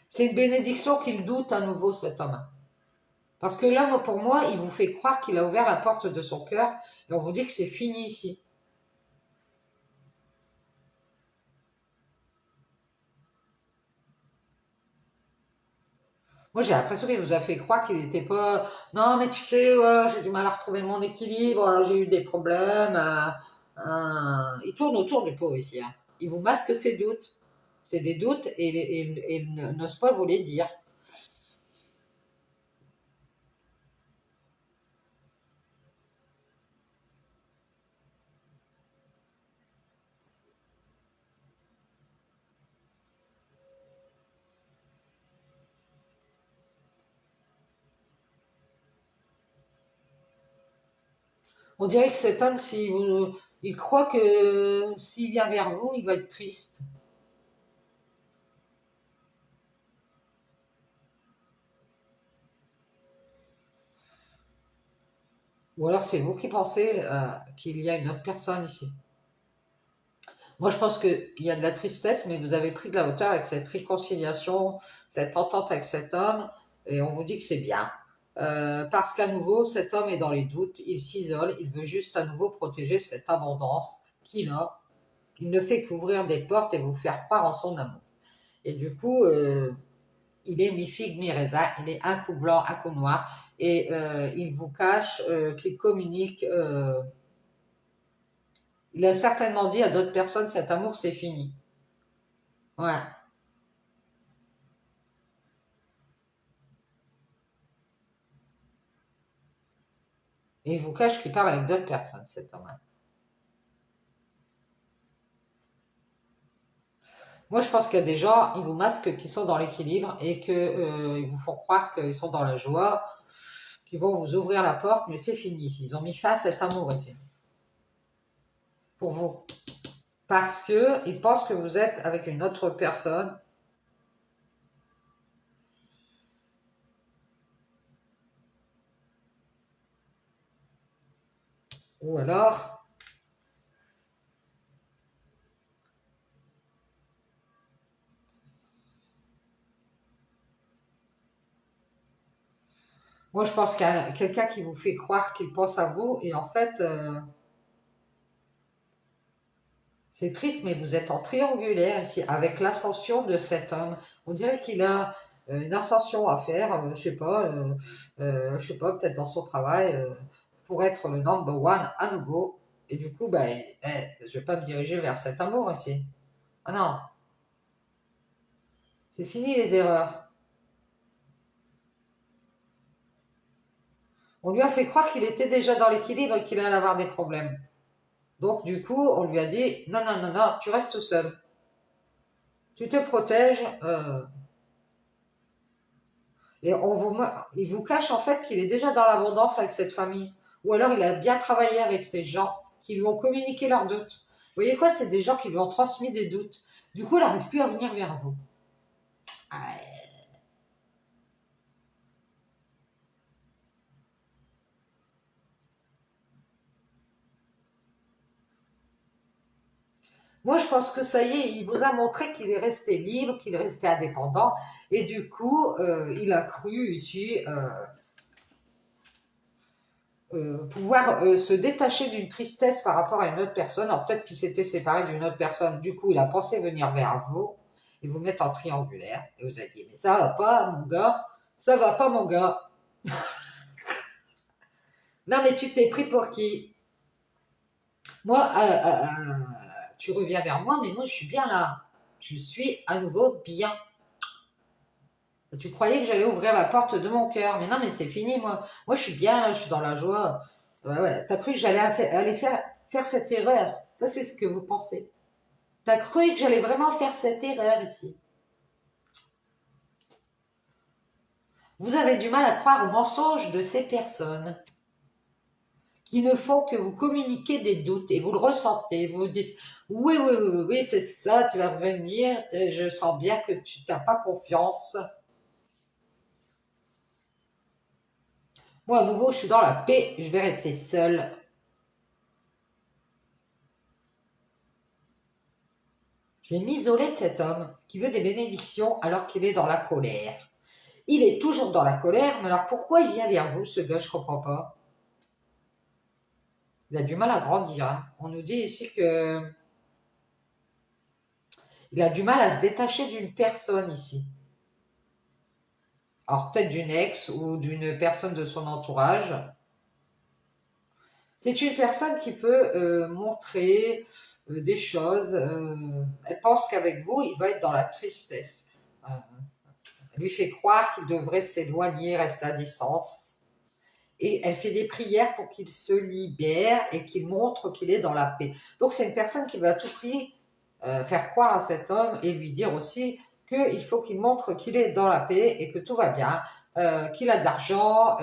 C'est une bénédiction qu'il doute à nouveau, cet homme. Parce que là, pour moi, il vous fait croire qu'il a ouvert la porte de son cœur et on vous dit que c'est fini ici. Moi, j'ai l'impression qu'il vous a fait croire qu'il n'était pas... Non, mais tu sais, voilà, j'ai du mal à retrouver mon équilibre, j'ai eu des problèmes. Il tourne autour du pot ici. Hein. Il vous masque ses doutes. C'est des doutes et il n'ose pas vous les dire. On dirait que cet homme, il croit que s'il vient vers vous, il va être triste. Ou alors c'est vous qui pensez qu'il y a une autre personne ici. Moi, je pense qu'il y a de la tristesse, mais vous avez pris de la hauteur avec cette réconciliation, cette entente avec cet homme, et on vous dit que c'est bien. Parce qu'à nouveau, cet homme est dans les doutes, il s'isole, il veut juste à nouveau protéger cette abondance qu'il a. Il ne fait qu'ouvrir des portes et vous faire croire en son amour. Et du coup, il est mi-figue, mi-raisin, il est un coup blanc, un coup noir, et il vous cache qu'il communique. Il a certainement dit à d'autres personnes, cet amour, c'est fini. Ouais. Et il vous cache qu'il parle avec d'autres personnes, cet homme. Moi, je pense qu'il y a des gens, ils vous masquent qui sont dans l'équilibre et qu'ils vous font croire qu'ils sont dans la joie, qu'ils vont vous ouvrir la porte, mais c'est fini ici. Ils ont mis fin à cet amour ici, pour vous. Parce qu'ils pensent que vous êtes avec une autre personne, ou alors, moi, je pense qu'il y a quelqu'un qui vous fait croire qu'il pense à vous, et en fait, c'est triste, mais vous êtes en triangulaire ici, avec l'ascension de cet homme. On dirait qu'il a une ascension à faire, je sais pas, peut-être dans son travail, pour être le number one à nouveau. Et du coup, ben, je vais pas me diriger vers cet amour ici. Ah non, c'est fini les erreurs. On lui a fait croire qu'il était déjà dans l'équilibre et qu'il allait avoir des problèmes. Donc du coup, on lui a dit, non, non, non, non, tu restes tout seul. Tu te protèges, et il vous cache en fait qu'il est déjà dans l'abondance avec cette famille. Ou alors il a bien travaillé avec ces gens qui lui ont communiqué leurs doutes. Vous voyez quoi? C'est des gens qui lui ont transmis des doutes. Du coup, il n'arrive plus à venir vers vous. Ah, moi, je pense que ça y est, il vous a montré qu'il est resté libre, qu'il est resté indépendant. Et du coup, il a cru ici pouvoir se détacher d'une tristesse par rapport à une autre personne. Alors peut-être qu'il s'était séparé d'une autre personne, du coup il a pensé venir vers vous et vous mettre en triangulaire. Et vous avez dit, mais ça va pas mon gars, ça va pas mon gars. Non mais tu t'es pris pour qui? Moi, tu reviens vers moi, mais moi je suis bien là. Je suis à nouveau bien. Tu croyais que j'allais ouvrir la porte de mon cœur, mais non mais c'est fini moi. Moi je suis bien là, je suis dans la joie. Ouais, ouais. T'as cru que j'allais aller faire cette erreur. Ça, c'est ce que vous pensez. T'as cru que j'allais vraiment faire cette erreur ici. Vous avez du mal à croire aux mensonges de ces personnes qui ne font que vous communiquer des doutes et vous le ressentez. Vous vous dites, oui, oui, oui, oui, oui, c'est ça, tu vas revenir, je sens bien que tu n'as pas confiance. Moi, à nouveau, je suis dans la paix, je vais rester seule. Je vais m'isoler de cet homme qui veut des bénédictions alors qu'il est dans la colère. Il est toujours dans la colère, mais alors pourquoi il vient vers vous, ce gars, je comprends pas. Il a du mal à grandir, hein. On nous dit ici que il a du mal à se détacher d'une personne ici. Alors peut-être d'une ex ou d'une personne de son entourage. C'est une personne qui peut montrer des choses. Elle pense qu'avec vous, il va être dans la tristesse. Elle lui fait croire qu'il devrait s'éloigner, rester à distance. Et elle fait des prières pour qu'il se libère et qu'il montre qu'il est dans la paix. Donc c'est une personne qui va à tout prix faire croire à cet homme et lui dire aussi qu'il faut qu'il montre qu'il est dans la paix et que tout va bien, qu'il a de l'argent.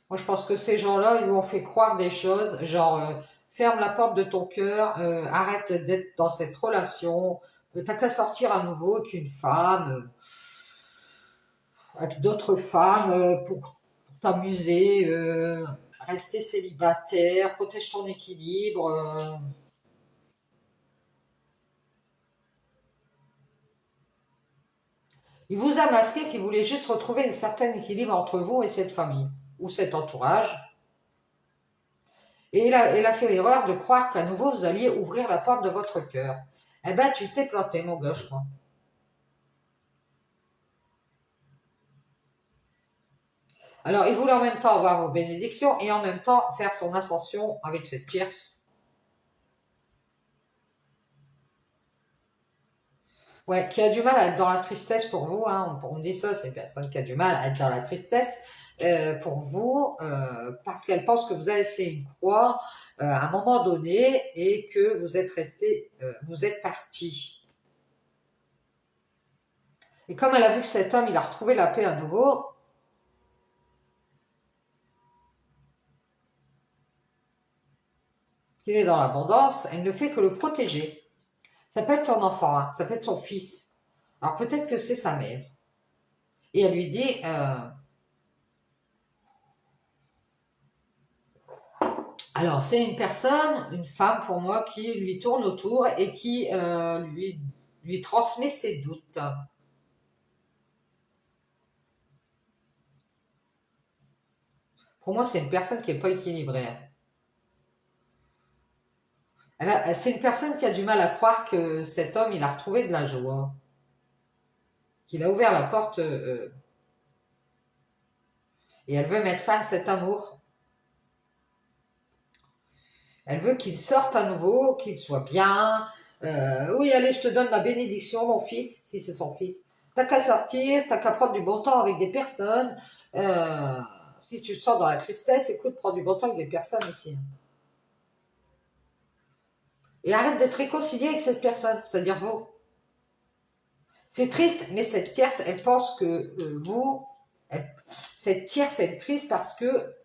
Moi, je pense que ces gens-là, ils lui ont fait croire des choses, genre ferme la porte de ton cœur, arrête d'être dans cette relation, t'as qu'à sortir à nouveau avec une femme, avec d'autres femmes pour t'amuser, rester célibataire, protège ton équilibre. Il vous a masqué qu'il voulait juste retrouver un certain équilibre entre vous et cette famille ou cet entourage. Et il a fait l'erreur de croire qu'à nouveau vous alliez ouvrir la porte de votre cœur. Eh ben, tu t'es planté, mon gars, je crois. Alors, il voulait en même temps avoir vos bénédictions et en même temps faire son ascension avec cette tierce. Ouais, qui a du mal à être dans la tristesse pour vous. Hein. On dit ça, c'est une personne qui a du mal à être dans la tristesse pour vous parce qu'elle pense que vous avez fait une croix à un moment donné et que vous êtes resté, vous êtes parti. Et comme elle a vu que cet homme, il a retrouvé la paix à nouveau, qu'il est dans l'abondance, elle ne fait que le protéger. Ça peut être son enfant, hein, ça peut être son fils. Alors peut-être que c'est sa mère. Et elle lui dit, alors c'est une personne, une femme pour moi, qui lui tourne autour et qui lui transmet ses doutes. Pour moi, c'est une personne qui n'est pas équilibrée. C'est une personne qui a du mal à croire que cet homme, il a retrouvé de la joie, qu'il a ouvert la porte et elle veut mettre fin à cet amour. Elle veut qu'il sorte à nouveau, qu'il soit bien. Oui, allez, je te donne ma bénédiction, mon fils, si c'est son fils. T'as qu'à sortir, t'as qu'à prendre du bon temps avec des personnes. Euh, si tu te sens dans la tristesse, écoute, prends du bon temps avec des personnes aussi. Et arrête de te réconcilier avec cette personne, c'est-à-dire vous. C'est triste, mais cette tierce, elle pense que vous, cette tierce, elle est triste parce que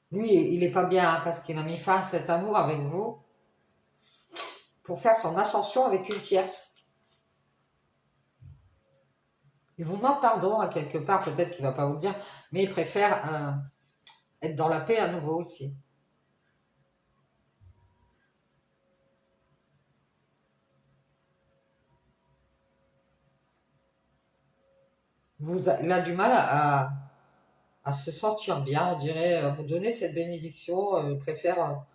lui, il est pas bien hein, parce qu'il a mis fin à cet amour avec vous pour faire son ascension avec une tierce. Il vous demande pardon à quelque part, peut-être qu'il ne va pas vous le dire, mais il préfère être dans la paix à nouveau ici. Il a du mal à se sentir bien, on dirait, vous donner cette bénédiction, il préfère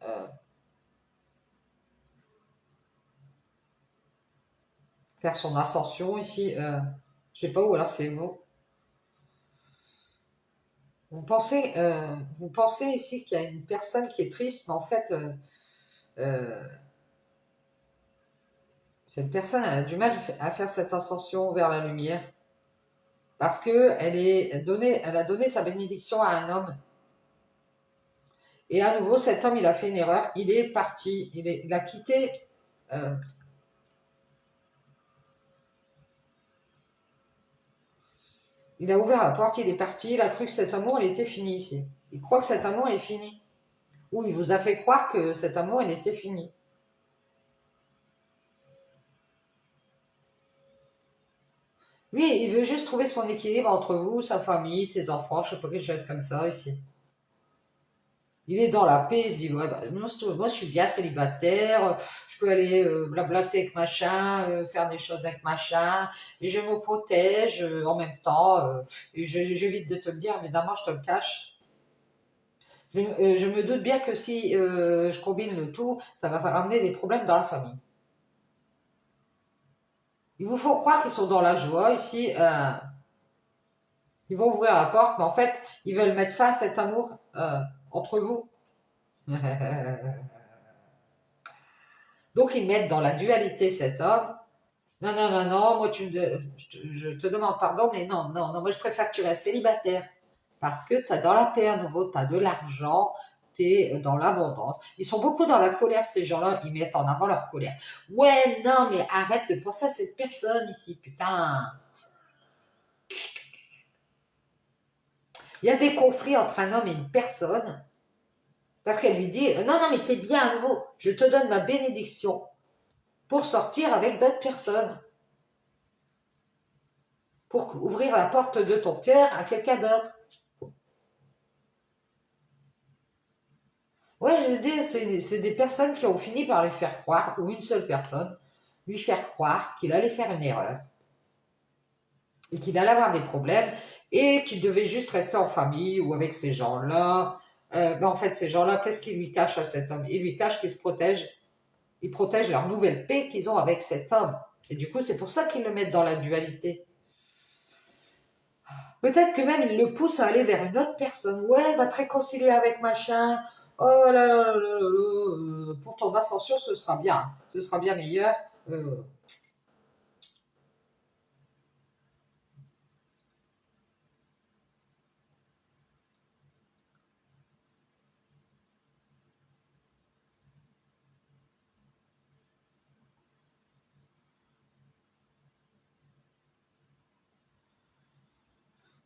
euh, faire son ascension ici. Je sais pas où, alors c'est vous. vous pensez ici qu'il y a une personne qui est triste, mais en fait, euh, cette personne a du mal à faire cette ascension vers la lumière parce que elle a donné sa bénédiction à un homme. Et à nouveau, cet homme, il a fait une erreur. Il est parti. Il a quitté. euh, il a ouvert la porte, il est parti. Il a cru que cet amour, il était fini ici. Il croit que cet amour, il est fini. Ou il vous a fait croire que cet amour, il était fini. Lui, il veut juste trouver son équilibre entre vous, sa famille, ses enfants, je sais pas, quelque chose comme ça ici. Il est dans la paix, il se dit, ouais, bah, moi, je suis bien célibataire, je peux aller blablater avec machin, faire des choses avec machin, et je me protège en même temps, et j'évite de te le dire, évidemment, je te le cache. Je me doute bien que si je combine le tout, ça va ramener des problèmes dans la famille. Il vous faut croire qu'ils sont dans la joie ici, ils vont ouvrir la porte, mais en fait, ils veulent mettre fin à cet amour entre vous. Donc, ils mettent dans la dualité cet homme. Non, non, non, non, moi, je te demande pardon, mais non, non, non, moi, je préfère que tu restes célibataire. Parce que tu as dans la paix à nouveau, tu as de l'argent, tu es dans l'abondance. Ils sont beaucoup dans la colère, ces gens-là, ils mettent en avant leur colère. Ouais, non, mais arrête de penser à cette personne ici, putain. Il y a des conflits entre un homme et une personne, parce qu'elle lui dit, non, non, mais t'es bien à nouveau, je te donne ma bénédiction pour sortir avec d'autres personnes, pour ouvrir la porte de ton cœur à quelqu'un d'autre. Ouais, je veux dire, c'est des personnes qui ont fini par lui faire croire, ou une seule personne, lui faire croire qu'il allait faire une erreur, et qu'il allait avoir des problèmes, et qu'il devait juste rester en famille ou avec ces gens-là. Ben en fait, ces gens-là, qu'est-ce qu'ils lui cachent à cet homme? Ils lui cachent qu'ils se protègent, ils protègent leur nouvelle paix qu'ils ont avec cet homme. Et du coup, c'est pour ça qu'ils le mettent dans la dualité. Peut-être que même il le pousse à aller vers une autre personne. Ouais, va te réconcilier avec machin. Oh là là là là là là. Pour ton ascension, ce sera bien. Ce sera bien meilleur. Euh,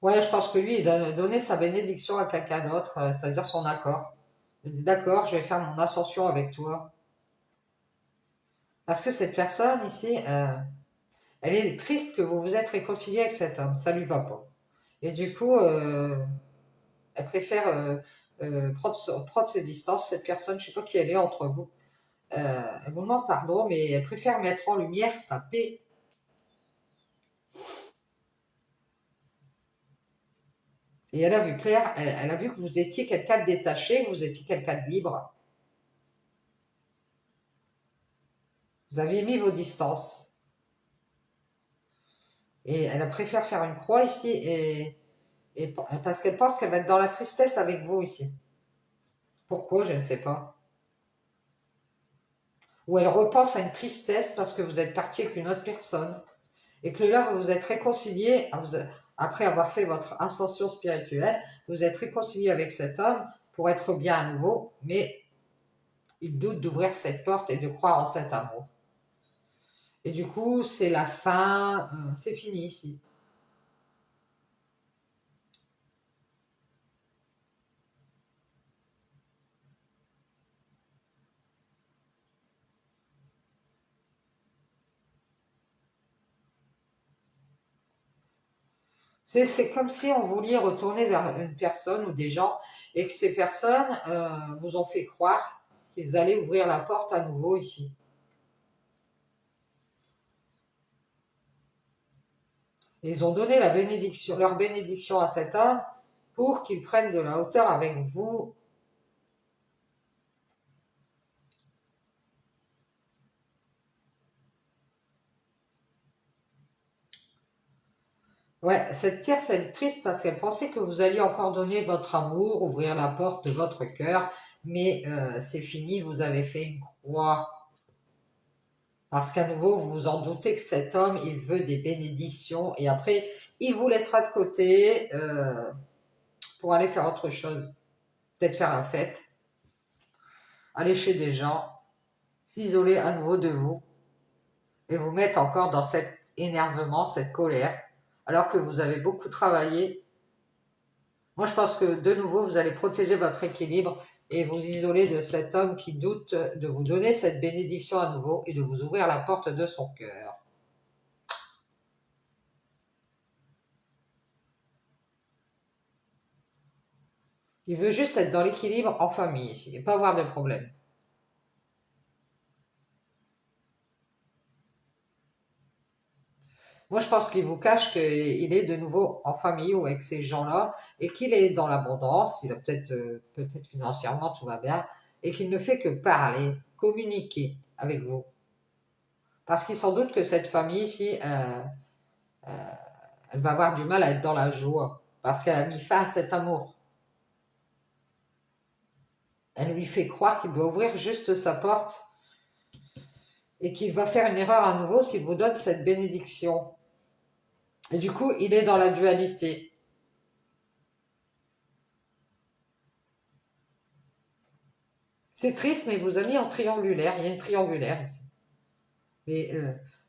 ouais, je pense que lui, il a donné sa bénédiction à quelqu'un d'autre, c'est-à-dire son accord. Il dit d'accord, je vais faire mon ascension avec toi. Parce que cette personne ici, elle est triste que vous vous êtes réconcilié avec cet homme. Ça lui va pas. Et du coup, elle préfère prendre ses distances. Cette personne, je sais pas qui elle est entre vous. Elle vous demande pardon, mais elle préfère mettre en lumière sa paix. Et elle a vu clair, elle a vu que vous étiez quelqu'un de détaché, que vous étiez quelqu'un de libre. Vous aviez mis vos distances. Et elle préfère faire une croix ici, parce qu'elle pense qu'elle va être dans la tristesse avec vous ici. Pourquoi, je ne sais pas. Ou elle repense à une tristesse parce que vous êtes parti avec une autre personne. Et que là, vous vous êtes réconcilié, après avoir fait votre ascension spirituelle, vous êtes réconcilié avec cet homme pour être bien à nouveau, mais il doute d'ouvrir cette porte et de croire en cet amour. Et du coup, c'est la fin, c'est fini ici. C'est comme si on voulait retourner vers une personne ou des gens et que ces personnes vous ont fait croire qu'ils allaient ouvrir la porte à nouveau ici. Et ils ont donné la bénédiction, leur bénédiction à cet homme pour qu'il prenne de la hauteur avec vous. Ouais, cette tierce, elle est triste parce qu'elle pensait que vous alliez encore donner votre amour, ouvrir la porte de votre cœur, mais c'est fini, vous avez fait une croix. Parce qu'à nouveau, vous vous en doutez que cet homme, il veut des bénédictions et après, il vous laissera de côté pour aller faire autre chose. Peut-être faire la fête, aller chez des gens, s'isoler à nouveau de vous et vous mettre encore dans cet énervement, cette colère, alors que vous avez beaucoup travaillé. Moi, je pense que de nouveau, vous allez protéger votre équilibre et vous isoler de cet homme qui doute de vous donner cette bénédiction à nouveau et de vous ouvrir la porte de son cœur. Il veut juste être dans l'équilibre en famille ici et pas avoir de problème. Moi, je pense qu'il vous cache qu'il est de nouveau en famille ou avec ces gens-là et qu'il est dans l'abondance, il a peut-être financièrement, tout va bien, et qu'il ne fait que parler, communiquer avec vous. Parce qu'il s'en doute que cette famille ici, elle va avoir du mal à être dans la joie, parce qu'elle a mis fin à cet amour. Elle lui fait croire qu'il doit ouvrir juste sa porte et qu'il va faire une erreur à nouveau s'il vous donne cette bénédiction. Et du coup, il est dans la dualité. C'est triste, mais il vous a mis en triangulaire. Il y a une triangulaire ici. Mais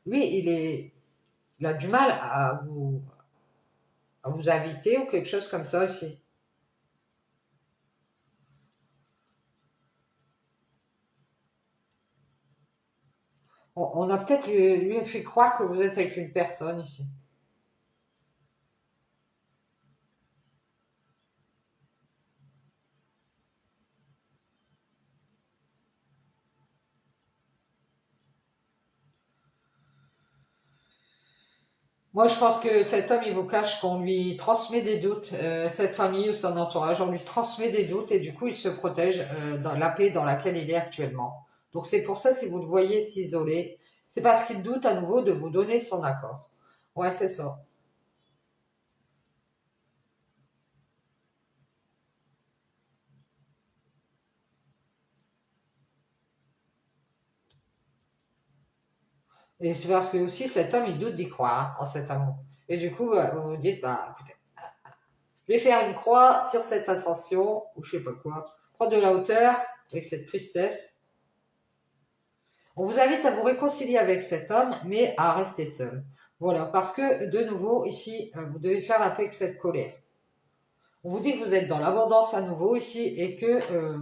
lui, il a du mal à vous inviter ou quelque chose comme ça ici. On a peut-être lui fait croire que vous êtes avec une personne ici. Moi, je pense que cet homme, il vous cache qu'on lui transmet des doutes, cette famille ou son entourage, on lui transmet des doutes et du coup, il se protège dans la paix dans laquelle il est actuellement. Donc, c'est pour ça, si vous le voyez s'isoler, c'est parce qu'il doute à nouveau de vous donner son accord. Ouais, c'est ça. Et c'est parce que aussi, cet homme, il doute d'y croire en cet amour. Et du coup, vous vous dites, bah, écoutez, je vais faire une croix sur cette ascension, ou je sais pas quoi, prendre de la hauteur avec cette tristesse. On vous invite à vous réconcilier avec cet homme, mais à rester seul. Voilà, parce que de nouveau, ici, vous devez faire la paix avec cette colère. On vous dit que vous êtes dans l'abondance à nouveau ici et que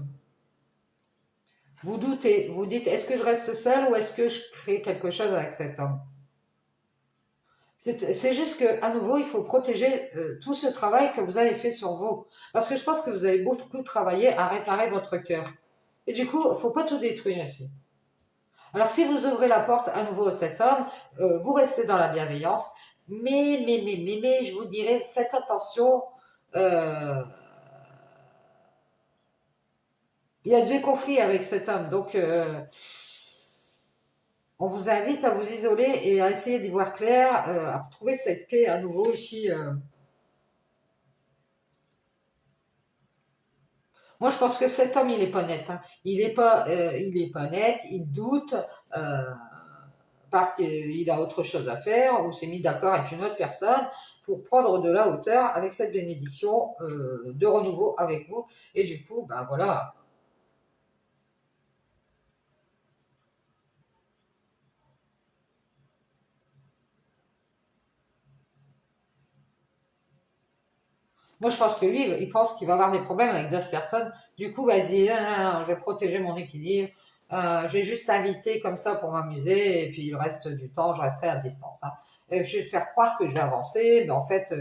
vous doutez. Vous dites, est-ce que je reste seul ou est-ce que je crée quelque chose avec cet homme? C'est juste qu'à nouveau, il faut protéger tout ce travail que vous avez fait sur vous. Parce que je pense que vous avez beaucoup travaillé à réparer votre cœur. Et du coup, il ne faut pas tout détruire ici. Alors, si vous ouvrez la porte à nouveau à cet homme, vous restez dans la bienveillance. Mais, je vous dirais, faites attention. euh, il y a des conflits avec cet homme. Donc, on vous invite à vous isoler et à essayer d'y voir clair, à retrouver cette paix à nouveau ici. Moi, je pense que cet homme, il est pas net, hein. Il est pas net, il doute euh, parce qu'il a autre chose à faire ou s'est mis d'accord avec une autre personne pour prendre de la hauteur avec cette bénédiction de renouveau avec vous. Et du coup, ben voilà. Moi, je pense que lui, il pense qu'il va avoir des problèmes avec d'autres personnes. Du coup, vas-y, je vais protéger mon équilibre. Je vais juste inviter comme ça pour m'amuser. Et puis, le reste du temps, je resterai à distance, hein. Et je vais te faire croire que je vais avancer. Mais en fait,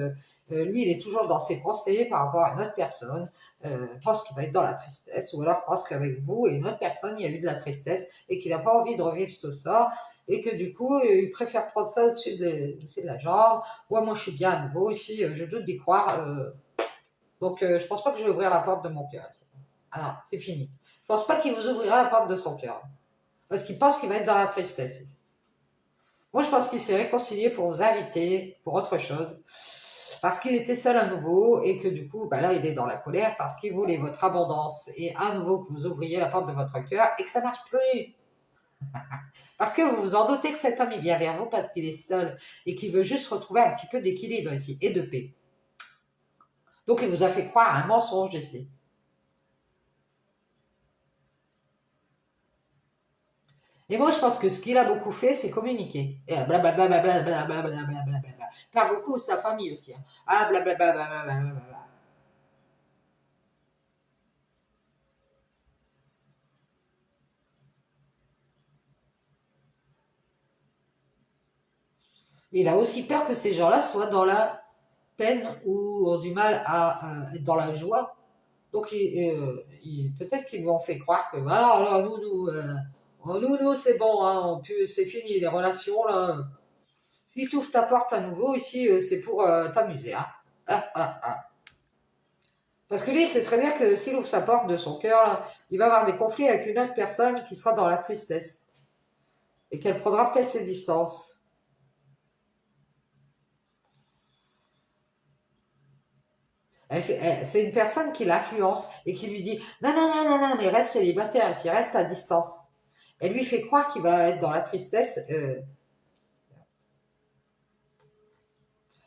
lui, il est toujours dans ses pensées par rapport à une autre personne. Pense qu'il va être dans la tristesse. Ou alors pense qu'avec vous et une autre personne, il y a eu de la tristesse. Et qu'il n'a pas envie de revivre tout ça. Et que du coup, il préfère prendre ça au-dessus de la jambe. Ouais, moi, je suis bien à nouveau ici. Je doute d'y croire. Donc, je pense pas que je vais ouvrir la porte de mon cœur ici. Alors, c'est fini. Je pense pas qu'il vous ouvrira la porte de son cœur. Parce qu'il pense qu'il va être dans la tristesse. Moi, je pense qu'il s'est réconcilié pour vous inviter, pour autre chose. parce qu'il était seul à nouveau et que du coup, bah là, il est dans la colère parce qu'il voulait votre abondance et à nouveau que vous ouvriez la porte de votre cœur et que ça marche plus. Parce que vous vous en doutez que cet homme, il vient vers vous parce qu'il est seul et qu'il veut juste retrouver un petit peu d'équilibre ici et de paix. Donc, il vous a fait croire à un mensonge ici. Et moi, je pense que ce qu'il a beaucoup fait, c'est communiquer. Et blablabla, blablabla, blablabla. Pas beaucoup, sa famille aussi. Hein. Ah, blablabla, blablabla. Il a aussi peur que ces gens-là soient dans la peine ou ont du mal à être dans la joie. Donc, peut-être qu'ils lui ont fait croire que, voilà, là, nous, c'est bon, hein, c'est fini, les relations, là. Si tu ouvres ta porte à nouveau, ici, c'est pour t'amuser, hein. Ah, ah, ah. Parce que lui, il sait très bien que s'il ouvre sa porte de son cœur, là, il va avoir des conflits avec une autre personne qui sera dans la tristesse. Et qu'elle prendra peut-être ses distances. C'est une personne qui l'influence et qui lui dit non, non, non, non, non, mais reste célibataire, il reste à distance. Elle lui fait croire qu'il va être dans la tristesse.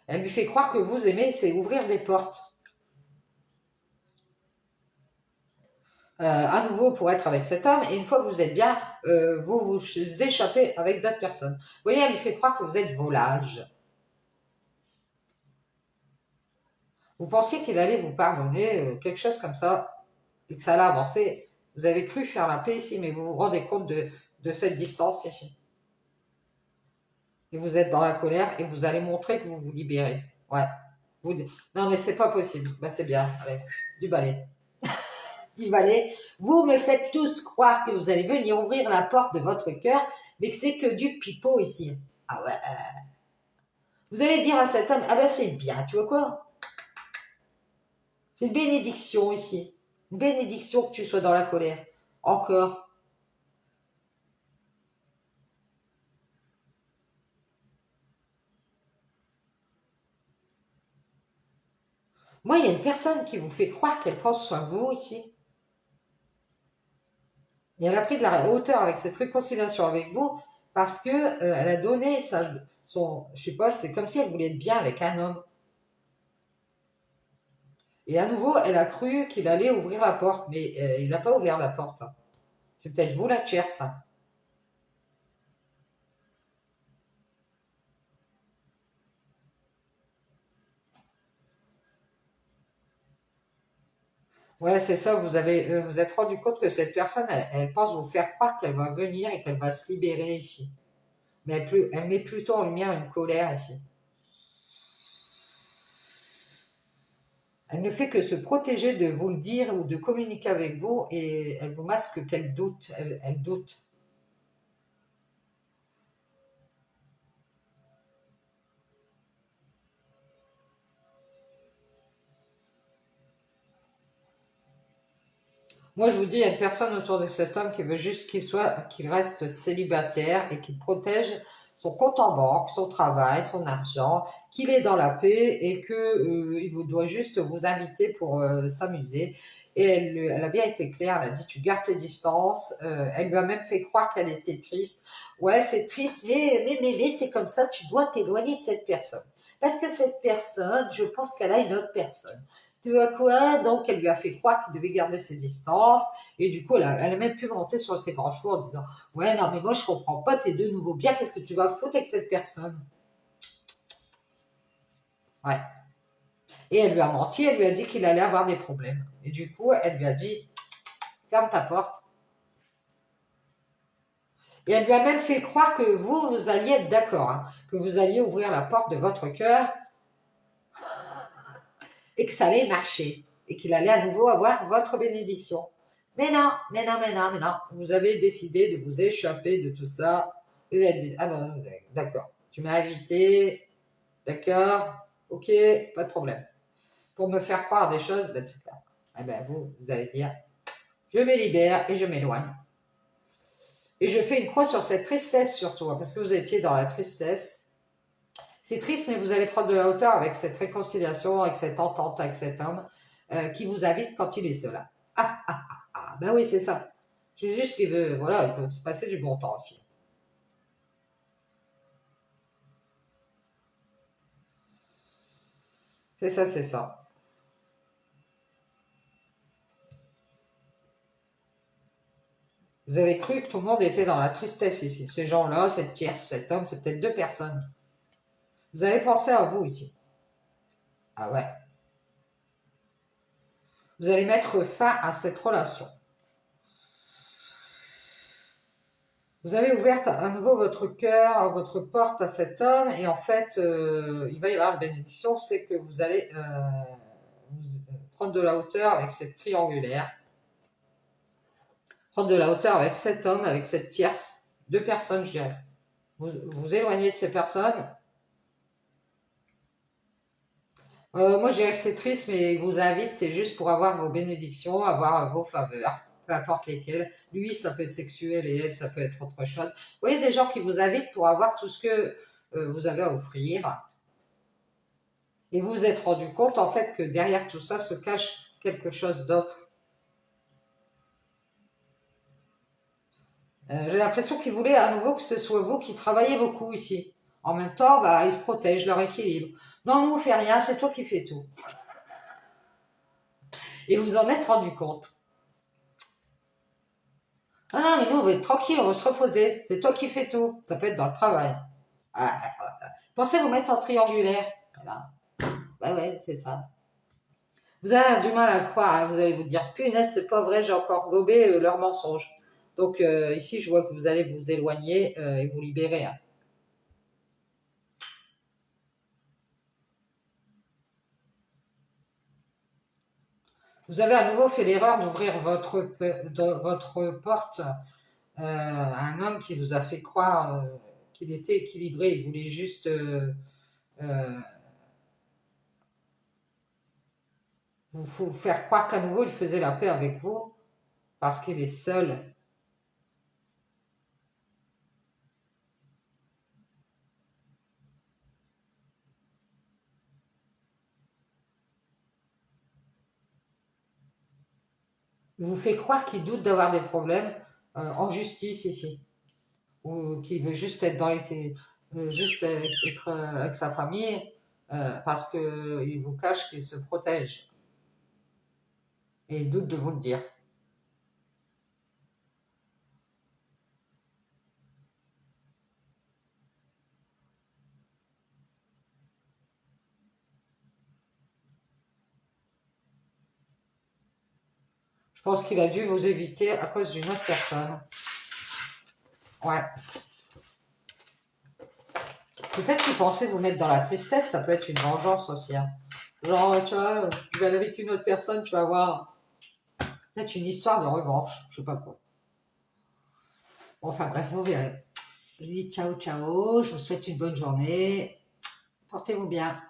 Elle lui fait croire que vous aimez, c'est ouvrir des portes. À nouveau pour être avec cet homme, et une fois que vous êtes bien, vous vous échappez avec d'autres personnes. Vous voyez, elle lui fait croire que vous êtes volage. Vous pensiez qu'il allait vous pardonner, quelque chose comme ça, et que ça allait avancer. Vous avez cru faire la paix ici, mais vous vous rendez compte de cette distance ici. Et vous êtes dans la colère et vous allez montrer que vous vous libérez. Ouais. Vous... Non, mais c'est pas possible. Ben, c'est bien. Allez, du balai. Du balai. Vous me faites tous croire que vous allez venir ouvrir la porte de votre cœur, mais que c'est que du pipeau ici. Ah ouais. Vous allez dire à cet homme, ah ben c'est bien, tu vois quoi? C'est une bénédiction ici. Une bénédiction que tu sois dans la colère. Encore. Moi, il y a une personne qui vous fait croire qu'elle pense à vous ici. Et elle a pris de la hauteur avec cette réconciliation avec vous parce que elle a donné je sais pas, c'est comme si elle voulait être bien avec un homme. Et à nouveau, elle a cru qu'il allait ouvrir la porte, mais il n'a pas ouvert la porte. Hein. C'est peut-être vous la chair, ça. Ouais, c'est ça. Vous êtes rendu compte que cette personne, elle pense vous faire croire qu'elle va venir et qu'elle va se libérer ici. Mais elle met plutôt en lumière une colère ici. Elle ne fait que se protéger de vous le dire ou de communiquer avec vous et elle vous masque qu'elle doute. Elle doute. Moi, je vous dis, il y a une personne autour de cet homme qui veut juste qu'il reste célibataire et qu'il protège son compte en banque, son travail, son argent, qu'il est dans la paix et que il vous doit juste vous inviter pour s'amuser. Et elle a bien été claire, elle a dit tu gardes tes distances. Elle lui a même fait croire qu'elle était triste. Ouais, c'est triste, mais c'est comme ça, tu dois t'éloigner de cette personne. Parce que cette personne, je pense qu'elle a une autre personne. Tu vois quoi? Donc, elle lui a fait croire qu'il devait garder ses distances. Et du coup, elle a même pu monter sur ses grands chevaux en disant ouais, non, mais moi, je comprends pas tes deux nouveaux biens. Qu'est-ce que tu vas foutre avec cette personne? Ouais. Et elle lui a menti. Elle lui a dit qu'il allait avoir des problèmes. Et du coup, elle lui a dit ferme ta porte. Et elle lui a même fait croire que vous alliez être d'accord, hein, que vous alliez ouvrir la porte de votre cœur et que ça allait marcher. Et qu'il allait à nouveau avoir votre bénédiction. Mais non, mais non, mais non, mais non. Vous avez décidé de vous échapper de tout ça. Vous avez dit, ah ben, d'accord. Tu m'as invité, d'accord, ok, pas de problème. Pour me faire croire des choses, ben, c'est clair. Eh ben, vous allez dire, je me libère et je m'éloigne. Et je fais une croix sur cette tristesse surtout, hein, parce que vous étiez dans la tristesse. C'est triste, mais vous allez prendre de la hauteur avec cette réconciliation, avec cette entente avec cet homme qui vous invite quand il est seul. Ben oui, c'est ça. C'est juste qu'il veut, voilà, il peut se passer du bon temps aussi. C'est ça, c'est ça. Vous avez cru que tout le monde était dans la tristesse ici. Ces gens-là, cette tierce, cet homme, c'est peut-être deux personnes. Vous avez pensé à vous ici. Ah ouais. Vous allez mettre fin à cette relation. Vous avez ouvert à nouveau votre cœur, votre porte à cet homme, et en fait, il va y avoir une bénédiction, c'est que vous allez prendre de la hauteur avec cette triangulaire, prendre de la hauteur avec cet homme, avec cette tierce, deux personnes, je dirais. Vous vous éloignez de ces personnes. Moi, je dirais que c'est triste, mais il vous invite, c'est juste pour avoir vos bénédictions, avoir vos faveurs, peu importe lesquelles. Lui, ça peut être sexuel et elle, ça peut être autre chose. Vous voyez des gens qui vous invitent pour avoir tout ce que vous avez à offrir. Et vous vous êtes rendu compte, en fait, que derrière tout ça se cache quelque chose d'autre. J'ai l'impression qu'ils voulaient à nouveau que ce soit vous qui travaillez beaucoup ici. En même temps, bah, ils se protègent leur équilibre. Non, on ne fait rien, c'est toi qui fais tout. Et vous vous en êtes rendu compte. Ah non, mais nous, on veut être tranquille, on veut se reposer. C'est toi qui fais tout. Ça peut être dans le travail. Ah, pensez vous mettre en triangulaire. Voilà. Bah ouais, c'est ça. Vous allez avoir du mal à le croire. Hein. Vous allez vous dire, punaise, c'est pas vrai, j'ai encore gobé leur mensonge. Donc ici, je vois que vous allez vous éloigner et vous libérer. Hein. Vous avez à nouveau fait l'erreur d'ouvrir votre porte à un homme qui vous a fait croire qu'il était équilibré. Il voulait juste euh, vous faire croire qu'à nouveau il faisait la paix avec vous parce qu'il est seul. Il vous fait croire qu'il doute d'avoir des problèmes en justice ici. Ou qu'il veut juste être juste être avec sa famille parce qu'il vous cache qu'il se protège. Et il doute de vous le dire. Je pense qu'il a dû vous éviter à cause d'une autre personne. Ouais. Peut-être qu'il pensait vous mettre dans la tristesse, ça peut être une vengeance aussi. Hein. Genre, tu vois, je vais aller avec une autre personne, tu vas voir. Peut-être une histoire de revanche, je sais pas quoi. Bon, enfin bref, vous verrez. Je dis ciao ciao, je vous souhaite une bonne journée. Portez-vous bien.